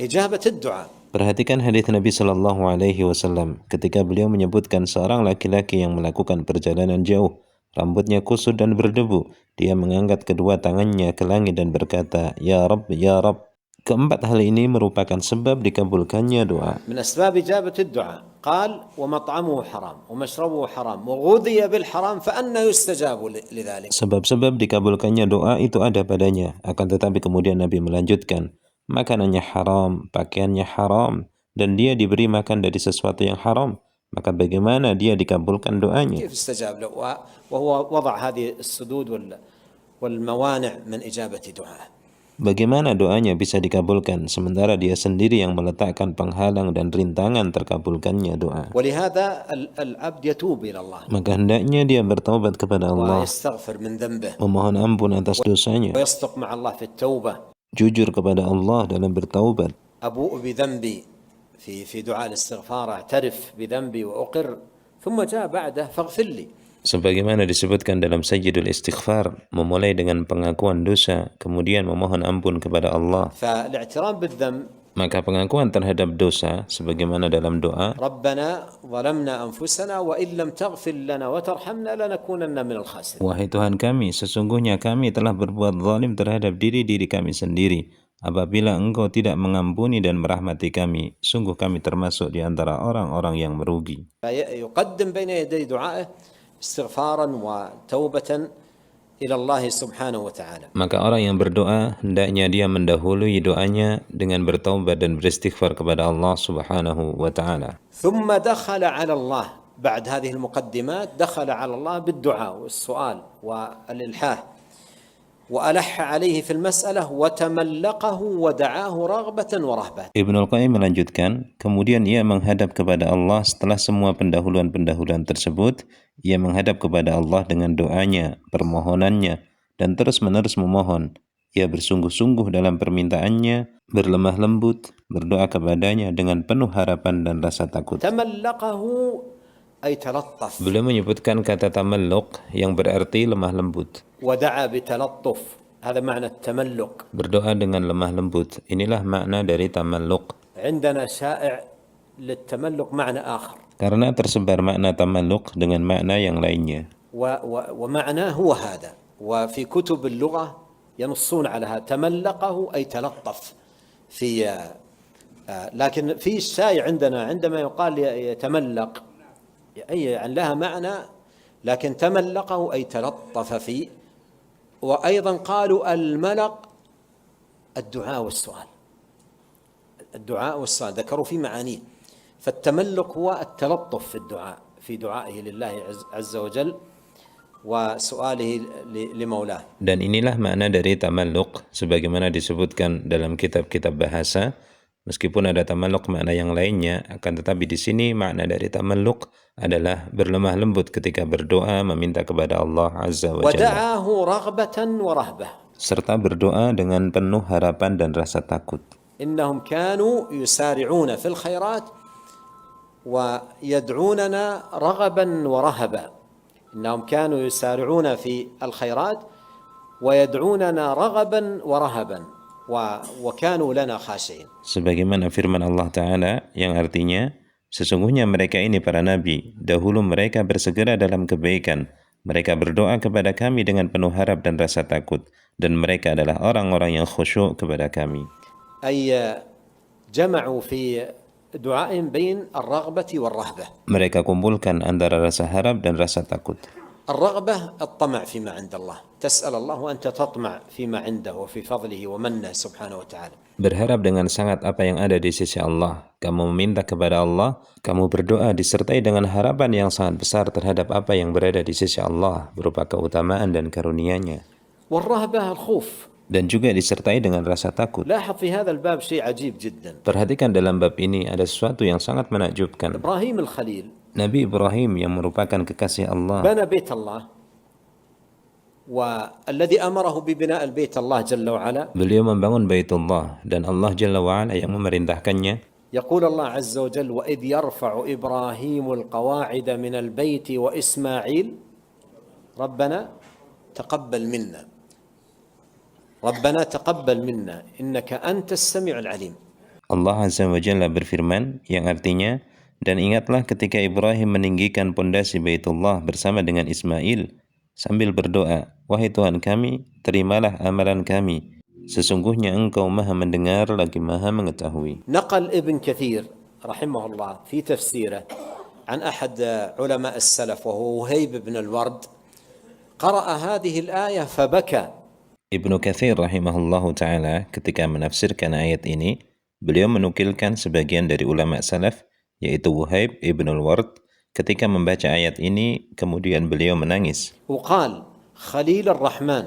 إجابة الدعاء. Perhatikan hadis Nabi sallallahu alaihi wasallam ketika beliau menyebutkan seorang laki-laki yang melakukan perjalanan jauh, rambutnya kusut dan berdebu. Dia mengangkat kedua tangannya ke langit dan berkata, "Ya Rabb, ya Rabb." Keempat hal ini merupakan sebab dikabulkannya doa. من أسباب إجابة الدعاء قال ومطعمه حرام ومشربه حرام وغذي بالحرام فأنى يستجاب لذلك. Sebab-sebab dikabulkannya doa itu ada padanya. Akan tetapi kemudian Nabi melanjutkan, makanannya haram, pakaiannya haram, dan dia diberi makan dari sesuatu yang haram. Maka bagaimana dia dikabulkan doanya? كيف استجاب له وهو وضع هذه السدود والموانع من إجابة دعاء. Bagaimana doanya bisa dikabulkan sementara dia sendiri yang meletakkan penghalang dan rintangan terkabulkannya doa. ولهذا العبد يتوب إلى الله. Maka hendaknya dia bertaubat kepada Allah, ويستغفر من ذنبه. memohon ampun atas dosanya, ويصدق مع الله في التوبة. jujur kepada Allah dalam bertaubat. أبوء بذنبي في دعاء الاستغفار اعترف بذنبي وأقر ثم جاء بعده فاغفر لي. Sebagaimana disebutkan dalam Sayyidul Istighfar, memulai dengan pengakuan dosa, kemudian memohon ampun kepada Allah. فالاعتراف بالذنب Maka pengakuan terhadap dosa sebagaimana dalam doa, ربنا ظلمنا أنفسنا وإن لم تغفر لنا وترحمنا لنكونن من الخاسرين. wahai Tuhan kami, sesungguhnya kami telah berbuat zalim terhadap diri-diri kami sendiri. Apabila Engkau tidak mengampuni dan merahmati kami, sungguh kami termasuk di antara orang-orang yang merugi. فيقدم بين يدي دعائه استغفارا وتوبة إلى الله سبحانه وتعالى. Maka orang yang berdoa hendaknya dia mendahului doanya dengan bertaubat dan beristighfar kepada Allah Subhanahu wa taala. ثم دخل على الله بعد هذه المقدمات، دخل على الله بالدعاء والسؤال والإلحاح، وألح عليه في المسألة وتملقه ودعاه رغبة ورهبة. Ibnul Qayyim melanjutkan, kemudian ia menghadap kepada Allah setelah semua pendahuluan-pendahuluan tersebut, ia menghadap kepada Allah dengan doanya, permohonannya, dan terus-menerus memohon. Ia bersungguh-sungguh dalam permintaannya, berlemah lembut, berdoa kepadanya dengan penuh harapan dan rasa takut. تملقه أي تلطف، Beliau menyebutkan kata tamalluq yang berarti lemah lembut. ودعا بتلطف، هذا معنى التملق. Berdoa dengan lemah lembut, inilah makna dari tamalluq. عندنا شائع للتملق معنى آخر، Karena tersebar makna tamalluq dengan makna yang lainnya. ومعناه هو هذا، وفي كتب اللغة ينصون على هذا، تملقه أي تلطف في لكن في الشائع عندما يقال يتملق أي يعني لها معنى، لكن تملقه أي تلطف فيه. وأيضا قالوا الملق الدعاء والسؤال، الدعاء والسؤال ذكروا في معانيه. فالتملق هو التلطف في الدعاء، في دعائه لله عز وجل وسؤاله لمولاه. Dan inilah makna dari tamalluq sebagaimana disebutkan dalam kitab-kitab bahasa. Meskipun ada tamalluq makna yang lainnya, akan tetapi di sini makna dari tamalluq adalah berlemah lembut ketika berdoa meminta kepada Allah Azza wa Jalla. ودعاه رغبة ورهبة، Serta berdoa dengan penuh harapan dan rasa takut. إنهم كانوا يسارعون في الخيرات ويدعوننا رغبا ورهبا. إنهم كانوا يسارعون في الخيرات ويدعوننا رغبا ورهبا وكانوا لنا خاشعين. Sebagaimana firman Allah Ta'ala yang artinya, sesungguhnya mereka ini para nabi, dahulu mereka bersegera dalam kebaikan. Mereka berdoa kepada kami dengan penuh harap dan rasa takut. Dan mereka adalah orang-orang yang khusyuk kepada kami. أي جمعوا في دعائهم بين الرغبة والرهبة. Mereka kumpulkan antara rasa harap dan rasa takut. الرغبة الطمع فيما عند الله، تسأل الله وأنت تطمع فيما عنده وفي فضله ومنه سبحانه وتعالى. Berharap dengan sangat apa yang ada di sisi Allah. Kamu meminta kepada Allah, kamu berdoa disertai dengan harapan yang sangat besar terhadap apa yang berada di sisi Allah berupa keutamaan dan karunia-Nya. والرهبة الخوف. Dan juga disertai dengan rasa takut. لاحظ في هذا الباب شيء عجيب جدا. Perhatikan dalam bab ini ada sesuatu yang sangat menakjubkan. إبراهيم الخليل Nabi Ibrahim yang merupakan kekasih Allah, بنى بيت الله، والذي أمره ببناء البيت الله جل وعلا. beliau membangun Baitullah dan Allah Jalla wa'ala yang memerintahkannya. يقول الله عز وجل: وإذ يرفع إبراهيم القواعد من البيت وإسماعيل ربنا تقبل منا، ربنا تقبل منا إنك أنت السميع العليم. Allah Azza wa Jalla berfirman yang artinya, dan ingatlah ketika Ibrahim meninggikan pondasi Baitullah bersama dengan Ismail sambil berdoa, wahai Tuhan kami, terimalah amalan kami. Sesungguhnya Engkau Maha mendengar lagi Maha mengetahui. نقل ابن كثير رحمه الله في تفسيره عن أحد علماء السلف وهو وهيب بن الورد، قرأ هذه الآية فبكى. Ibnu Katsir rahimahullahu ta'ala ketika menafsirkan ayat ini, beliau menukilkan sebagian dari ulama salaf, yaitu Wuhaib ibn al-Ward, ketika membaca ayat ini, kemudian beliau menangis. وقال: خليل الرحمن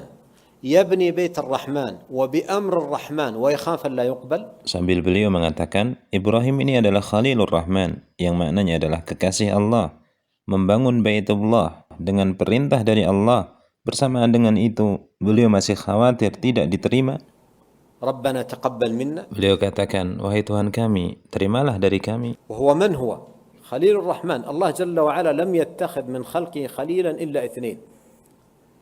يبني بيت الرحمن وبأمر الرحمن ويخاف أن لا يقبل. Sambil beliau mengatakan, Ibrahim ini adalah Khalilur Rahman, yang maknanya adalah kekasih Allah, membangun Baitullah dengan perintah dari Allah. Bersamaan dengan itu, beliau masih khawatir tidak diterima. ربنا تقبل منا. Beliau katakan, wahai Tuhan kami, terimalah dari kami. وهو من هو؟ خليل الرحمن. الله جل وعلا لم يتخذ من خلقه خليلا إلا اثنين،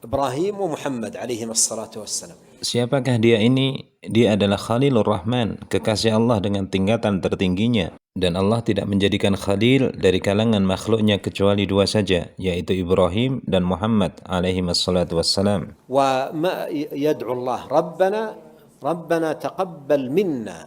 إبراهيم ومحمد عليهما الصلاة والسلام. Siapakah dia ini? Dia adalah Khalilur Rahman, kekasih Allah dengan tingkatan tertingginya. Dan Allah tidak menjadikan Khalil dari kalangan makhluknya kecuali dua saja, yaitu Ibrahim dan Muhammad alaihi wassalatu wassalam. وما يدعو الله ربنا تقبل منا.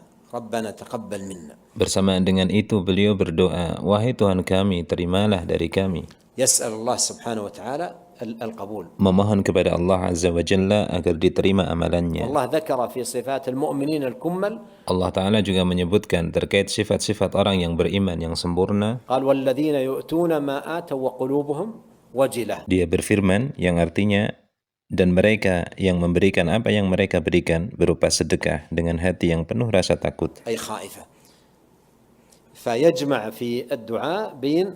Bersamaan dengan itu beliau berdoa, wahai Tuhan kami, terimalah dari kami. يسأل الله سبحانه وتعالى القبول. Memohon kepada Allah Azza wa Jalla agar diterima amalannya. Allah ذكر في صفات المؤمنين الكمل. Allah Ta'ala juga menyebutkan terkait sifat-sifat orang yang beriman yang sempurna. قال والذين يؤتون ما آتوا وقلوبهم وجلة. Dia berfirman yang artinya, dan mereka yang memberikan apa yang mereka berikan berupa sedekah dengan hati yang penuh rasa takut. أي خائفة. فيجمع في الدعاء بين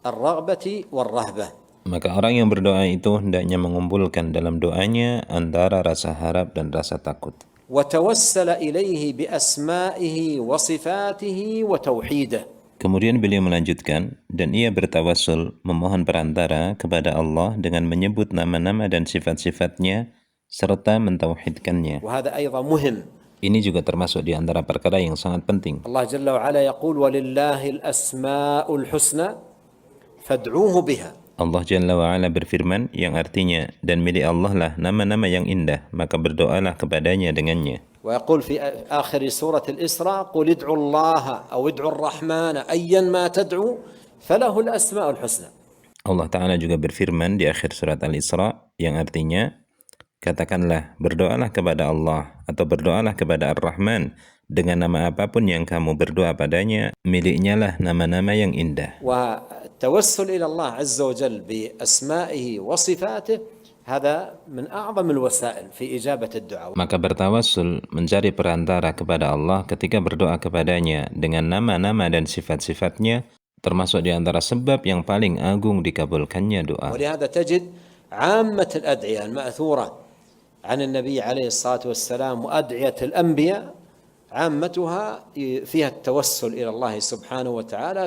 الرغبة والرهبة. Maka orang yang berdoa itu hendaknya mengumpulkan dalam doanya antara rasa harap dan rasa takut. وتوسل إليه بأسمائه وصفاته وتوحيده. Kemudian beliau melanjutkan, dan ia bertawassul memohon perantara kepada Allah dengan menyebut nama-nama dan sifat-sifatnya serta mentauhidkannya. وهذا أيضا مهم. Ini juga termasuk di antara perkara yang sangat penting. Allah Jalla وعلا يقول ولله الأسماء الحسنى فادعوه بها. Allah Jalla wa'ala berfirman yang artinya, dan milik Allah lah nama-nama yang indah, maka berdoalah kepadanya dengannya. ويقول في آخر سورة الإسراء قل ادعوا الله أو ادعوا الرحمن أيا ما تدعو فله الأسماء الحسنى. Allah Ta'ala juga berfirman di akhir surat Al-Isra yang artinya, katakanlah berdoalah kepada Allah atau berdoalah kepada Ar-Rahman dengan nama apapun yang kamu berdoa padanya, miliknya lah nama-nama yang indah. والتوسل إلى الله عز وجل بأسمائه وصفاته هذا من أعظم الوسائل في إجابة الدعاء. Maka bertawassul mencari perantara kepada Allah ketika berdoa kepadanya dengan nama-nama dan sifat-sifatnya termasuk di antara sebab yang paling agung dikabulkannya doa. ولهذا تجد عامة الأدعية المأثورة عن النبي عليه الصلاة والسلام وأدعية الأنبياء عامتها فيها التوسل إلى الله سبحانه وتعالى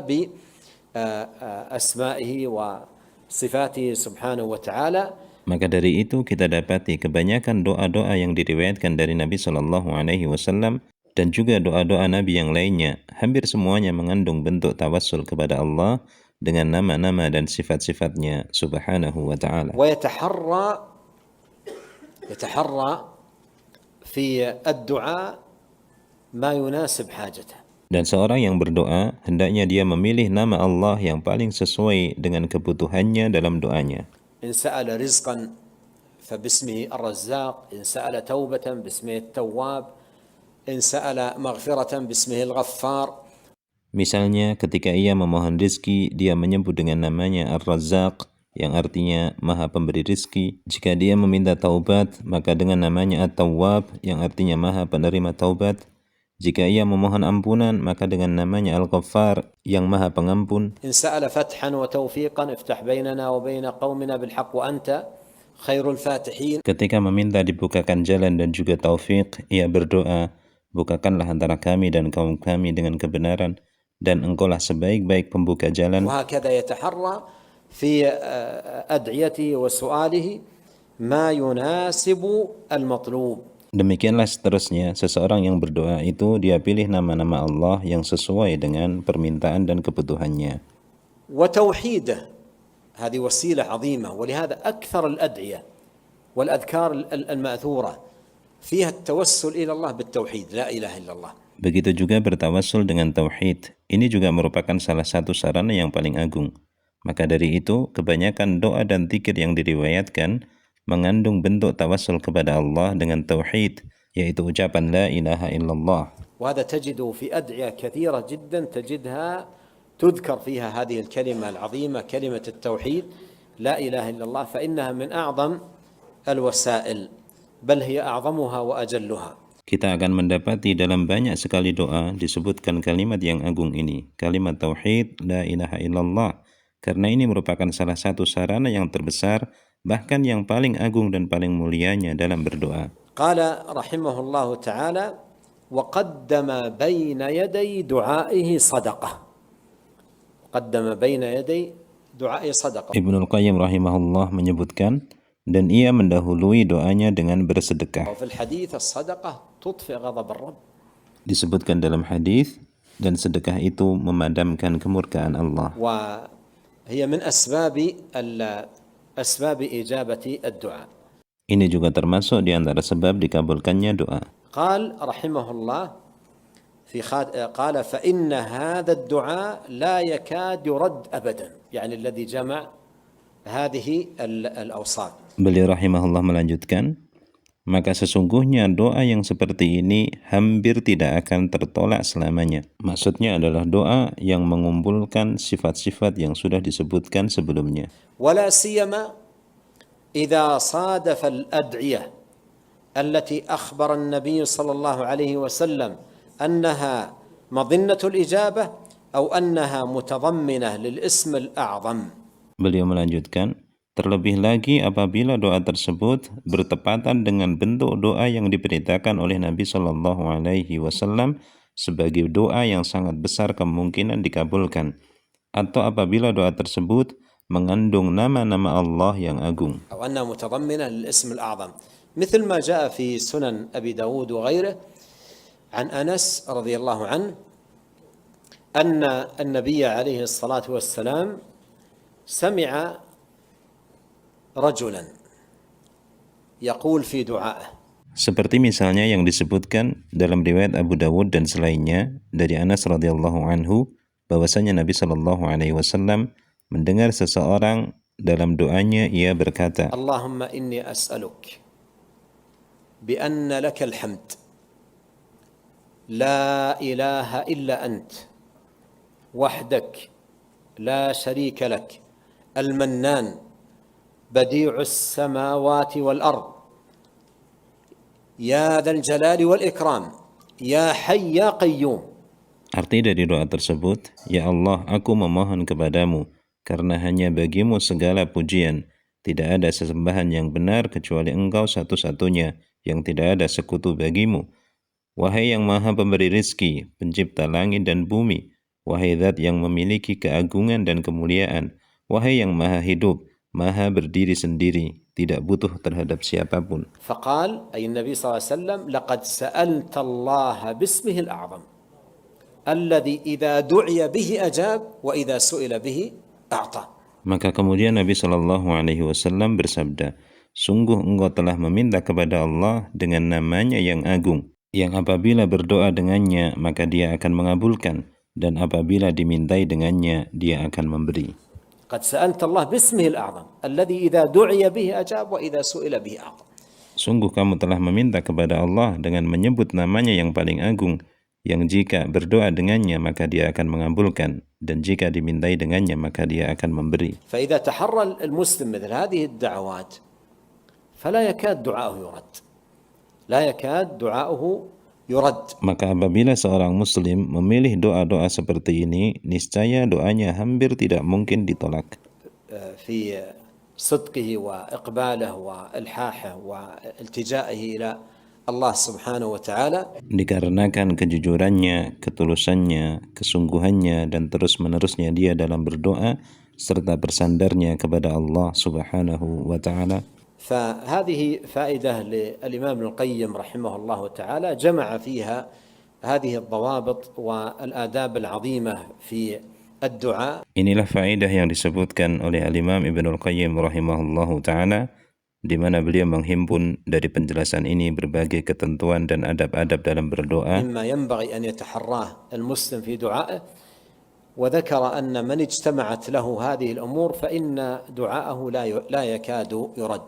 بأسمائه وصفاته سبحانه وتعالى. Maka dari itu kita dapati kebanyakan doa-doa yang diriwayatkan dari Nabi Shallallahu Alaihi Wasallam dan juga doa-doa Nabi yang lainnya, hampir semuanya mengandung bentuk tawassul kepada Allah dengan nama-nama dan sifat-sifatnya Subhanahu wa Ta'ala. يتحرى في الدعاء ما يناسب حاجته. Dan seorang yang berdoa hendaknya dia memilih nama Allah yang paling sesuai dengan kebutuhannya dalam doanya. إن سأل رزقا فباسمه الرزاق، إن سأل توبة باسمه التواب، إن سأل مغفرة باسمه الغفار. Misalnya ketika ia memohon rizki, dia menyebut dengan namanya Ar-Razzaq yang artinya Maha Pemberi rizki. Jika dia meminta taubat, maka dengan namanya At-Tawwab yang artinya Maha Penerima taubat. Jika ia memohon ampunan, maka dengan namanya Al-Ghaffar yang Maha Pengampun. إن سأل فتحا وتوفيقا افتح بيننا وبين قومنا بالحق وأنت خير الفاتحين. Ketika meminta dibukakan jalan dan juga taufik, ia berdoa, bukakanlah antara kami dan kaum kami dengan kebenaran, dan engkaulah sebaik-baik pembuka jalan. وهكذا يتحرى في أدعيته وسؤاله ما يناسب المطلوب. Demikianlah seterusnya, seseorang yang berdoa itu dia pilih nama-nama Allah yang sesuai dengan permintaan dan kebutuhannya. وتوحيده هذه وسيلة عظيمة، ولهذا أكثر الأدعية والأذكار المأثورة فيها التوسل إلى الله بالتوحيد لا إله إلا الله. Begitu juga bertawassul dengan tauhid. Ini juga merupakan salah satu sarana yang paling agung. Maka dari itu, kebanyakan doa dan zikir yang diriwayatkan mengandung bentuk tawassul kepada Allah dengan tauhid, yaitu ucapan la ilaha illallah. وهذا تجد في أدعية كثيرة جدا تجدها تذكر فيها هذه الكلمة العظيمة كلمة التوحيد لا إله إلا الله، فإنها من أعظم الوسائل بل هي أعظمها وأجلها. Kita akan mendapati dalam banyak sekali doa disebutkan kalimat yang agung ini, kalimat tauhid la ilaha illallah, karena ini merupakan salah satu sarana yang terbesar bahkan yang paling agung dan paling mulianya dalam berdoa. Qala rahimahullahu ta'ala wa qaddama baina yaday du'aihi sadaqah. Qaddama baina yaday du'aihi sadaqah. Ibnul Qayyim rahimahullah menyebutkan dan ia mendahului doanya dengan bersedekah. وفي الحديث الصدقة تطفئ غضب الرب. Disebutkan dalam hadis, dan sedekah itu memadamkan kemurkaan Allah. وهي من أسباب إجابة الدعاء. Ini juga termasuk di antara sebab dikabulkannya doa. قال رحمه الله قال فإن هذا الدعاء لا يكاد يرد أبدا، يعني الذي جمع هذه الأوصاف. Beliau rahimahullah melanjutkan, maka sesungguhnya doa yang seperti ini hampir tidak akan tertolak selamanya. Maksudnya adalah doa yang mengumpulkan sifat-sifat yang sudah disebutkan sebelumnya. ولا سيما إذا صادف الأدعية التي أخبر النبي صلى الله عليه وسلم أنها مظنة الإجابة أو أنها متضمنة للاسم الأعظم. Beliau melanjutkan, terlebih lagi apabila doa tersebut bertepatan dengan bentuk doa yang diberitakan oleh Nabi Shallallahu Alaihi Wasallam sebagai doa yang sangat besar kemungkinan dikabulkan, atau apabila doa tersebut mengandung nama-nama Allah yang agung. أو أنها متضمنة للاسم الأعظم، مثل ما جاء في سنن أبي داود وغيره عن أنس رضي الله عنه أن النبي عليه الصلاة والسلام سمع رجلا يقول في دعائه. Seperti misalnya yang disebutkan dalam riwayat Abu Dawud dan selainnya dari Anas radhiyallahu anhu bahwasanya Nabi Shallallahu alaihi wasallam mendengar seseorang dalam doanya ia berkata, Allahumma inni as'aluk bi anna laka alhamd la ilaha illa ant wahdak la sharika lak al-mannan badi'us samawati wal ard ya dzal jalali wal ikram ya hayy ya qayyum. Arti dari doa tersebut, ya Allah, aku memohon kepadamu karena hanya bagimu segala pujian, tidak ada sesembahan yang benar kecuali Engkau satu-satunya yang tidak ada sekutu bagimu. Wahai yang maha pemberi rizki, pencipta langit dan bumi, wahai zat yang memiliki keagungan dan kemuliaan, wahai yang maha hidup, maha berdiri sendiri, tidak butuh terhadap siapapun. Faqal, ay Nabi SAW, laqad sa'alta Allah bismihi al-a'zam, alladhi idha du'iya bihi ajab, wa idha su'ila bihi a'ta. Maka kemudian Nabi SAW bersabda, sungguh engkau telah meminta kepada Allah dengan namanya yang agung, yang apabila berdoa dengannya maka dia akan mengabulkan, dan apabila dimintai dengannya dia akan memberi. Qad sa'alta Allah bismihi al-a'zam alladhi idza du'iya bihi ajab wa idza su'ila bihi a'ta. Sungguh kamu telah meminta kepada Allah dengan menyebut namanya yang paling agung, yang jika berdoa dengannya maka dia akan mengabulkan, dan jika dimintai dengannya maka dia akan memberi. فإذا تحرى المسلم مثل هذه الدعوات فلا يكاد دعاؤه يرد. لا يكاد دعاؤه يرد. Maka apabila seorang muslim memilih doa-doa seperti ini, niscaya doanya hampir tidak mungkin ditolak. في صدقه وإقباله وإلحاحه والتجائه إلى Allah subhanahu wa ta'ala, dikarenakan kejujurannya, ketulusannya, kesungguhannya, dan terus-menerusnya dia dalam berdoa, serta bersandarnya kepada Allah subhanahu wa ta'ala. فهذه فائدة للإمام ابن القيم رحمه الله تعالى، جمع فيها هذه الضوابط والآداب العظيمة في الدعاء. Inilah faedah yang disebutkan oleh Al-Imam Ibnul Qayyim rahimahullahu ta'ala, di mana beliau menghimpun dari penjelasan ini berbagai ketentuan dan adab-adab dalam berdoa. مما ينبغي أن يتحراه المسلم في دعائه، وذكر أن من اجتمعت له هذه الأمور فإن دعاءه لا يكاد يرد.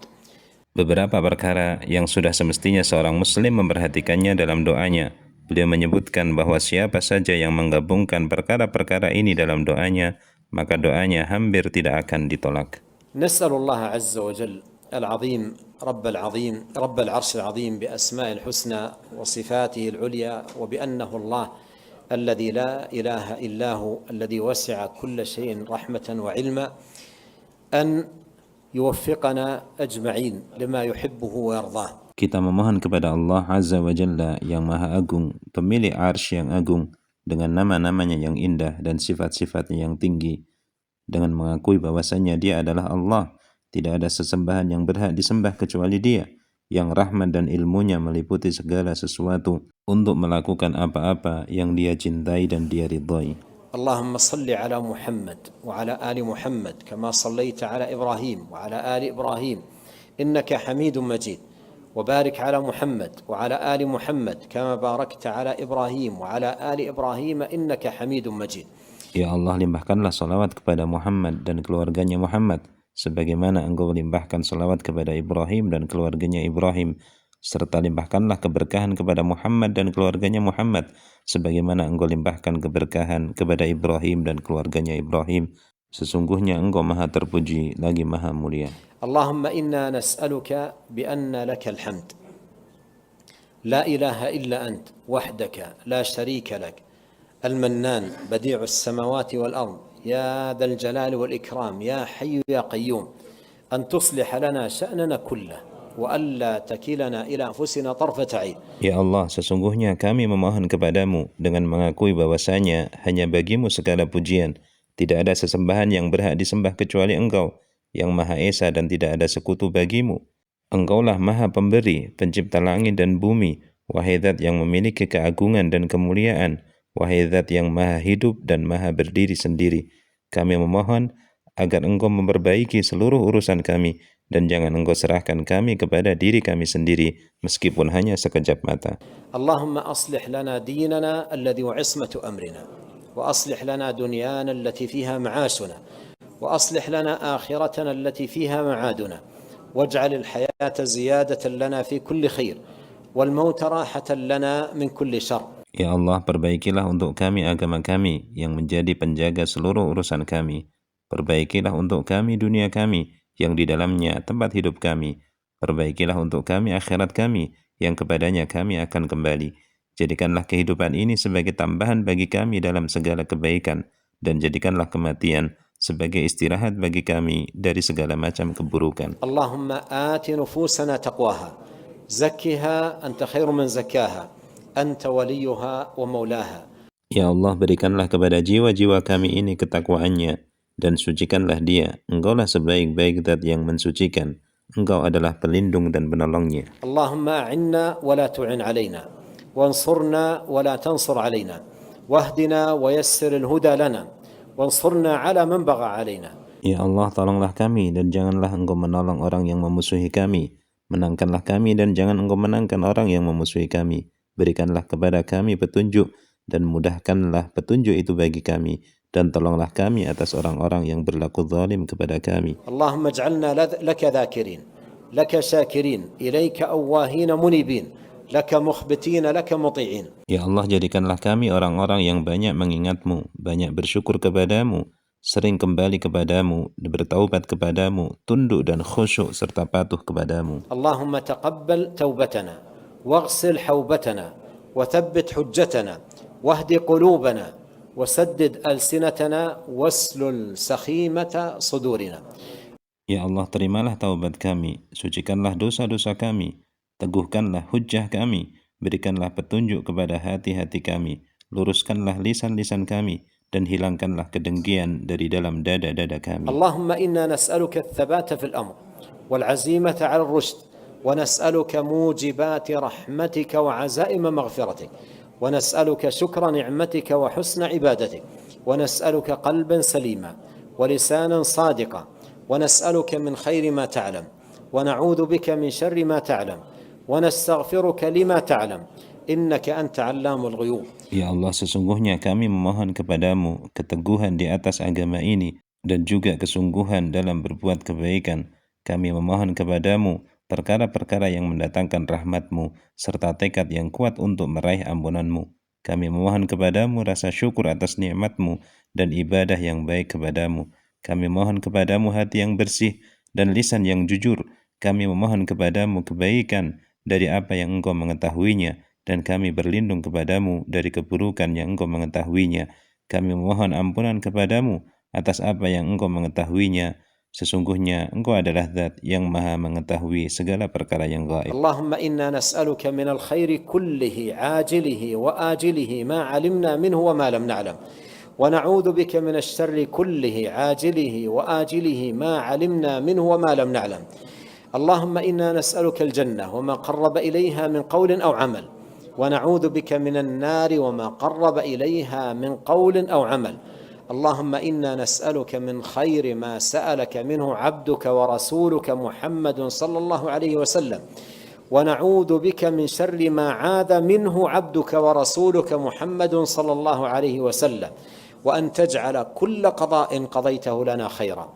Beberapa perkara yang sudah semestinya seorang muslim memperhatikannya dalam doanya. Beliau menyebutkan bahwa siapa saja yang menggabungkan perkara-perkara ini dalam doanya, maka doanya hampir tidak akan ditolak. نسأل الله عز وجل العظيم رب العرش العظيم بأسماء الحسنى وصفاته العليا وبأنه الله الذي لا إله إلا هو الذي وسع كل شيء رحمة وعلما أن يوفقنا أجمعين لما يحبه ويرضاه. Kita memohon kepada Allah Azza wa Jalla yang Maha Agung, pemilik arsy yang agung, dengan nama-namanya yang indah dan sifat-sifatnya yang tinggi, dengan mengakui bahwasanya Dia adalah Allah, Tidak ada sesembahan yang berhak disembah kecuali Dia, yang rahmat dan ilmunya meliputi segala sesuatu untuk melakukan apa-apa yang Dia cintai dan Dia ridhai. اللهم صل على محمد وعلى آل محمد كما صليت على إبراهيم وعلى آل إبراهيم إنك حميد مجيد وبارك على محمد وعلى آل محمد كما باركت على إبراهيم وعلى آل إبراهيم إنك حميد مجيد. Ya Allah, limpahkanlah salawat kepada Muhammad dan keluarganya Muhammad, sebagaimana Engkau limpahkan salawat kepada Ibrahim dan keluarganya Ibrahim, serta limpahkanlah keberkahan kepada Muhammad dan keluarganya Muhammad, sebagaimana Engkau limpahkan keberkahan kepada Ibrahim dan keluarganya Ibrahim. Sesungguhnya Engkau Maha terpuji lagi Maha mulia. اللهم إنا نسألك بأن لك الحمد لا إله إلا أنت وحدك لا شريك لك المنان بديع السماوات والأرض يا ذا الجلال والإكرام يا حي يا قيوم أن تصلح لنا شأننا كله وألا تكلنا إلى أنفسنا طرفة عين. Ya Allah, sesungguhnya kami memohon kepadamu dengan mengakui bahwasanya hanya bagimu segala pujian. Tidak ada sesembahan yang berhak disembah kecuali Engkau, yang Maha Esa dan tidak ada sekutu bagimu. Engkaulah Maha Pemberi, pencipta langit dan bumi, wahai Zat yang memiliki keagungan dan kemuliaan, wahai Zat yang Maha Hidup dan Maha Berdiri sendiri. Kami memohon agar Engkau memperbaiki seluruh urusan kami, dan jangan Engkau serahkan kami kepada diri kami sendiri, meskipun hanya sekejap mata. Allahumma aslih lana dinana alladhi wa ismatu amrina, wa aslih lana dunyana allati fiha ma'ashuna, wa aslih lana akhiratana allati fiha ma'aduna, waj'al al-hayata ziyadatan lana fi kulli khair, wal mauta rahatan lana min kulli syarr. Ya Allah, perbaikilah untuk kami agama kami yang menjadi penjaga seluruh urusan kami. Perbaikilah untuk kami dunia kami yang di dalamnya tempat hidup kami. Perbaikilah untuk kami akhirat kami yang kepadanya kami akan kembali. Jadikanlah kehidupan ini sebagai tambahan bagi kami dalam segala kebaikan, dan jadikanlah kematian sebagai istirahat bagi kami dari segala macam keburukan. Allahumma ati nufusana taqwaha, zakkiha anta khairu man zakkaha, anta waliyuha wa maulaha. Ya Allah, berikanlah kepada jiwa-jiwa kami ini ketakwaannya, dan sucikanlah dia. Engkaulah sebaik-baik Zat yang mensucikan. Engkau adalah pelindung dan penolongnya. Allahumma a'inna wa la tu'in alaina, wansurna wa la tansur alaina, wahdina wa yassir al-huda lana, wansurna ala man bagha alaina. Ya Allah, tolonglah kami dan janganlah Engkau menolong orang yang memusuhi kami. Menangkanlah kami dan jangan Engkau menangkan orang yang memusuhi kami. Berikanlah kepada kami petunjuk dan mudahkanlah petunjuk itu bagi kami, dan tolonglah kami atas orang-orang yang berlaku zalim kepada kami. Allahumma ij'alna laka dhakirin, laka syakirin, ilaika awwahin munibin, laka mukhbitin, laka muti'in. Ya Allah, jadikanlah kami orang-orang yang banyak mengingat-Mu, banyak bersyukur kepadamu, sering kembali kepadamu, bertaubat kepadamu, tunduk dan khusyuk serta patuh kepadamu. Allahumma taqabbal taubatana, waghsil haubatana, wa thabbit hujjatana, wahdi qulubana, وسدد ألسنتنا واسلل سخيمة صدورنا. Ya Allah, terimalah taubat kami, sucikanlah dosa-dosa kami, teguhkanlah hujjah kami, berikanlah petunjuk kepada hati-hati kami, luruskanlah lisan-lisan kami, dan hilangkanlah kedengkian dari dalam dada-dada kami. Allahumma inna nas'aluka ats-tsabata fil amr wal 'azimata 'ala ar-rushd, wa nas'aluka mujibati rahmatika wa 'azaima maghfiratik. ونسألك شكر نعمتك وحسن عبادتك ونسألك قلبا سليما ولسانا صادقا ونسألك من خير ما تعلم ونعوذ بك من شر ما تعلم ونستغفرك لما تعلم إنك أنت علام الغيوب. Ya Allah, sesungguhnya kami memohon kepadamu keteguhan di atas agama ini dan juga kesungguhan dalam berbuat kebaikan. Kami memohon kepadamu perkara-perkara yang mendatangkan rahmat-Mu, serta tekad yang kuat untuk meraih ampunan-Mu. Kami memohon kepadamu rasa syukur atas nikmat-Mu dan ibadah yang baik kepadamu. Kami mohon kepadamu hati yang bersih dan lisan yang jujur. Kami memohon kepadamu kebaikan dari apa yang Engkau mengetahuinya, dan kami berlindung kepadamu dari keburukan yang Engkau mengetahuinya. Kami memohon ampunan kepadamu atas apa yang Engkau mengetahuinya. Sesungguhnya Engkau adalah Zat yang Maha mengetahui segala perkara yang gaib. Allahumma inna nas'aluka minal khairi kullihi ajilihi wa ajilihi ma 'alimna minhu wa ma lam na'lam, ونعوذ بك من الشر كله عاجله وآجله ما علمنا منه وما لم نعلم. اللهم إنا نسألك الجنة وما قرب إليها من قول أو عمل، ونعوذ بك من النار وما قرب إليها من قول أو عمل. اللهم إنا نسألك من خير ما سألك منه عبدك ورسولك محمد صلى الله عليه وسلم، ونعوذ بك من شر ما عاذ منه عبدك ورسولك محمد صلى الله عليه وسلم، وأن تجعل كل قضاء قضيته لنا خيرا.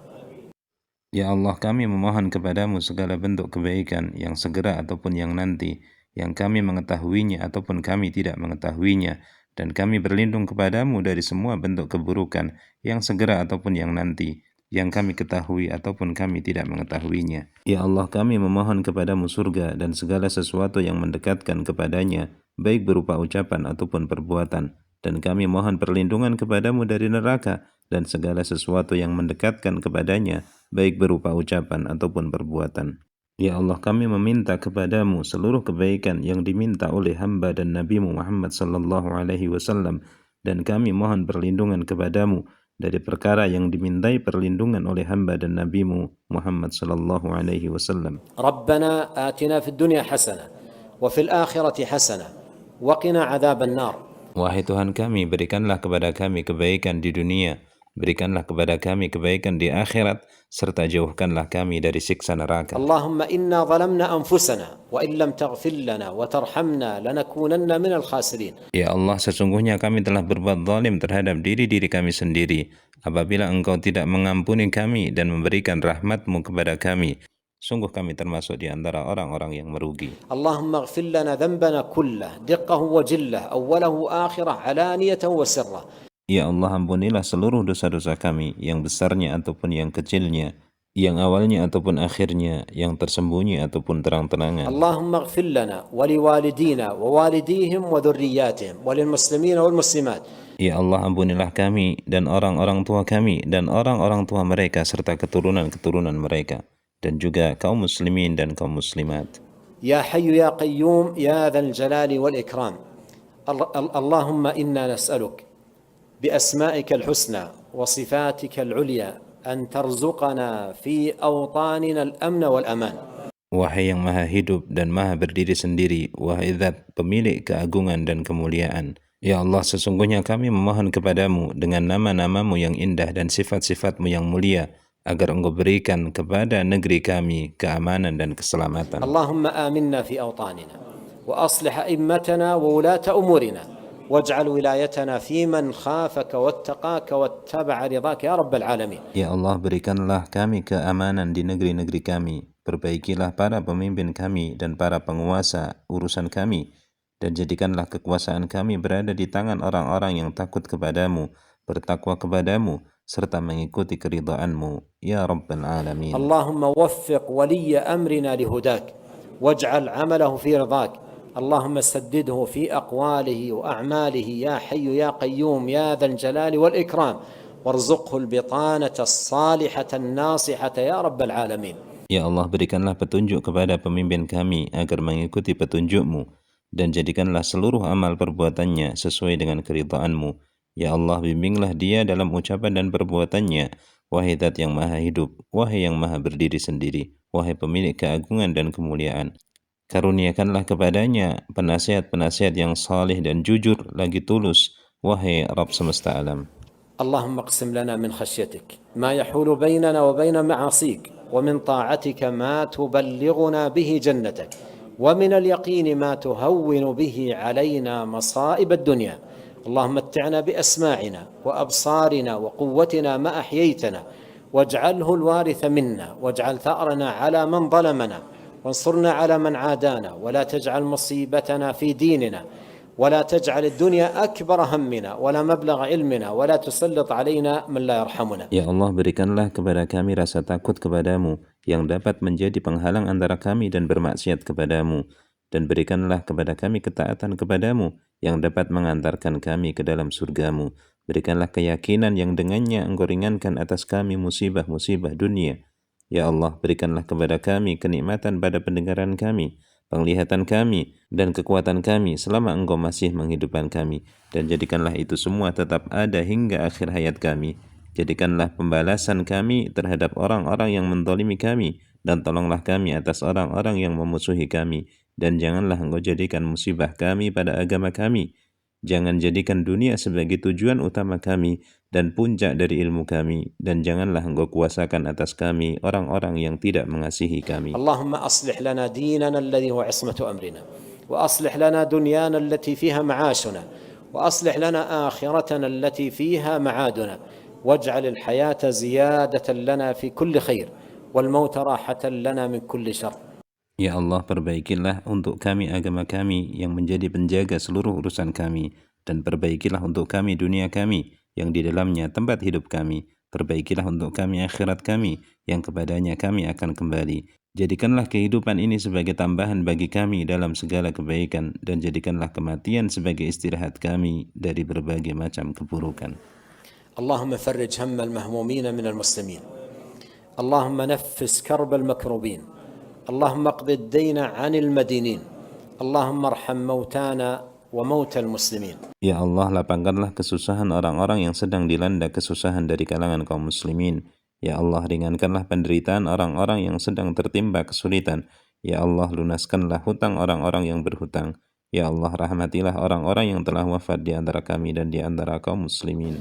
Ya Allah, kami memohon kepadamu segala bentuk kebaikan yang segera ataupun yang nanti, yang kami mengetahuinya ataupun kami tidak mengetahuinya, dan kami berlindung kepadamu dari semua bentuk keburukan yang segera ataupun yang nanti, yang kami ketahui ataupun kami tidak mengetahuinya. Ya Allah, kami memohon kepadamu surga dan segala sesuatu yang mendekatkan kepadanya, baik berupa ucapan ataupun perbuatan, dan kami mohon perlindungan kepadamu dari neraka dan segala sesuatu yang mendekatkan kepadanya, baik berupa ucapan ataupun perbuatan. Ya Allah, kami meminta kepadamu seluruh kebaikan yang diminta oleh hamba dan Nabi-Mu Muhammad sallallahu alaihi wasallam, dan kami mohon perlindungan kepadamu dari perkara yang dimintai perlindungan oleh hamba dan Nabi-Mu Muhammad sallallahu alaihi wasallam. Rabbana atina fid dunya hasanah wa fil akhirati hasanah wa qina adzaban nar. Wahai Tuhan kami, berikanlah kepada kami kebaikan di dunia, berikanlah kepada kami kebaikan di akhirat, serta jauhkanlah kami dari siksa neraka. Allahumma inna zalamna anfusana wa in lam taghfir lana wa tarhamna lanakunanna minal khasirin. Ya Allah, sesungguhnya kami telah berbuat zalim terhadap diri-diri kami sendiri. Apabila Engkau tidak mengampuni kami dan memberikan rahmat-Mu kepada kami, sungguh kami termasuk di antara orang-orang yang merugi. Allahumma ighfir lana dhanbana kullah, diqqahu wa jillah, awwalahu akhirah, alaniyatan wa sirrah. Ya Allah, ampunilah seluruh dosa-dosa kami, yang besarnya ataupun yang kecilnya, yang awalnya ataupun akhirnya, yang tersembunyi ataupun terang-terangan. Allahumma ighfir lana wa liwalidina wa walidihim wa dhurriyyatihim wa lilmuslimina wal muslimat. Ya Allah, ampunilah kami dan orang-orang tua kami dan orang-orang tua mereka serta keturunan-keturunan mereka, dan juga kaum muslimin dan kaum muslimat. Ya Hayyu ya Qayyum ya Dzal Jalali wal Ikram. Allahumma inna nas'aluk بأسمائك الحسنى وصفاتك العليا أن ترزقنا في أوطاننا الأمن والأمان. Wahai yang maha hidup dan maha berdiri sendiri, wahai Zat pemilik keagungan dan kemuliaan, ya Allah, sesungguhnya kami memohon kepadamu dengan nama-namamu yang indah dan sifat-sifatmu yang mulia, agar Engkau berikan kepada negeri kami keamanan dan keselamatan. Allahumma aminna fi awtanina wa aslih a'immatana wa wulata umurina waj'al wilayatana fi man khafaka wattaqaka wattaba'a ridhaka ya rabbal alamin. Ya Allah, berikanlah kami keamanan di negeri-negeri kami, perbaikilah para pemimpin kami dan para penguasa urusan kami, dan jadikanlah kekuasaan kami berada di tangan orang-orang yang takut kepadamu, bertakwa kepadamu, serta mengikuti keridhaan-Mu ya rabbal alamin. Allahumma waffiq waliya amrina lihudak waj'al 'amalahu fi ridhak. اللهم سدده في أقواله وأعماله يا حي يا قيوم يا ذا الجلال والإكرام وارزقه البطانة الصالحة الناصحة يا رب العالمين. Ya Allah, berikanlah petunjuk kepada pemimpin kami agar mengikuti petunjuk-Mu, dan jadikanlah seluruh amal perbuatannya sesuai dengan keridhaan-Mu. Ya Allah, bimbinglah dia dalam ucapan dan perbuatannya. Wahai Zat yang maha hidup, wahai yang maha berdiri sendiri, wahai pemilik keagungan dan kemuliaan, karuniakanlah kepadanya penasihat-penasihat yang saleh dan jujur lagi tulus, wahai Rabb semesta alam. Allahumma aqsim lana min khashyatik ma yahulu bainana wa baina ma'asik wa min ta'atika ma tuballighuna bihi jannatak wa min al-yaqini ma tuhawwinu bihi alayna masa'ib ad-dunya. Allahumma matti'na bi asma'ina wa absarina wa quwwatina ma ahyaytana waj'alhu al-waritha minna waj'al tha'rana ala man zalamana وانصرنا على من عادانا ولا تجعل مصيبتنا في ديننا ولا تجعل الدنيا أكبر همنا ولا مبلغ علمنا ولا تسلط علينا من لا يرحمنا. Ya Allah, berikanlah kepada kami rasa takut kepadamu yang dapat menjadi penghalang antara kami dan bermaksiat kepadamu, dan berikanlah kepada kami ketaatan kepadamu yang dapat mengantarkan kami ke dalam surgamu. Berikanlah keyakinan yang dengannya Engkau ringankan atas kami musibah-musibah dunia. Ya Allah, berikanlah kepada kami kenikmatan pada pendengaran kami, penglihatan kami, dan kekuatan kami selama Engkau masih menghidupkan kami, dan jadikanlah itu semua tetap ada hingga akhir hayat kami. Jadikanlah pembalasan kami terhadap orang-orang yang menzalimi kami, dan tolonglah kami atas orang-orang yang memusuhi kami, dan janganlah Engkau jadikan musibah kami pada agama kami. Jangan jadikan dunia sebagai tujuan utama kami dan puncak dari ilmu kami, dan janganlah Engkau kuasakan atas kami orang-orang yang tidak mengasihi kami. Allahumma aslih lana dinana alladhi huwa ismatu amrina, wa aslih lana dunyana allati fiha ma'ashuna, wa aslih lana akhiratana allati fiha ma'aduna, waj'al al-hayata ziyadatan lana fi kulli khair, wal mauta rahatan lana min kulli syarr. Ya Allah, perbaikilah untuk kami agama kami yang menjadi penjaga seluruh urusan kami, dan perbaikilah untuk kami dunia kami yang di dalamnya tempat hidup kami. Perbaikilah untuk kami akhirat kami yang kepadanya kami akan kembali. Jadikanlah kehidupan ini sebagai tambahan bagi kami dalam segala kebaikan, dan jadikanlah kematian sebagai istirahat kami dari berbagai macam keburukan. Allahumma farrij hamma al-mahmumina min al-muslimin. Allahumma naffis karb al-makrubin. اللهم اقض الدين عن المدينين اللهم ارحم موتانا وموتى المسلمين. Ya Allah, lapangkanlah kesusahan orang-orang yang sedang dilanda kesusahan dari kalangan kaum muslimin. Ya Allah, ringankanlah penderitaan orang-orang yang sedang tertimpa kesulitan. Ya Allah, lunaskanlah hutang orang-orang yang berhutang. Ya Allah, rahmatilah orang-orang yang telah wafat di antara kami dan di antara kaum muslimin.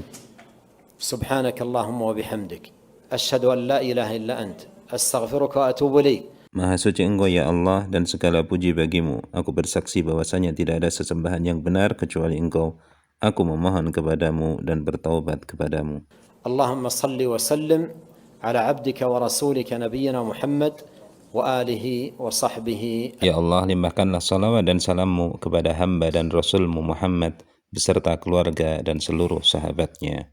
Subhanaka Allahumma wa bihamdik, asyhadu an la ilaha illa ant, astaghfiruka wa atubu ilaik. Maha suci Engkau ya Allah, dan segala puji bagimu. Aku bersaksi bahwasanya tidak ada sesembahan yang benar kecuali Engkau. Aku memohon kepadamu dan bertaubat kepadamu. Allahumma salli wa sallim ala abdika wa rasulika nabiyyina Muhammad wa alihi wa sahbihi. Ya Allah, limpahkanlah salawat dan salammu kepada hamba dan Rasulmu Muhammad beserta keluarga dan seluruh sahabatnya.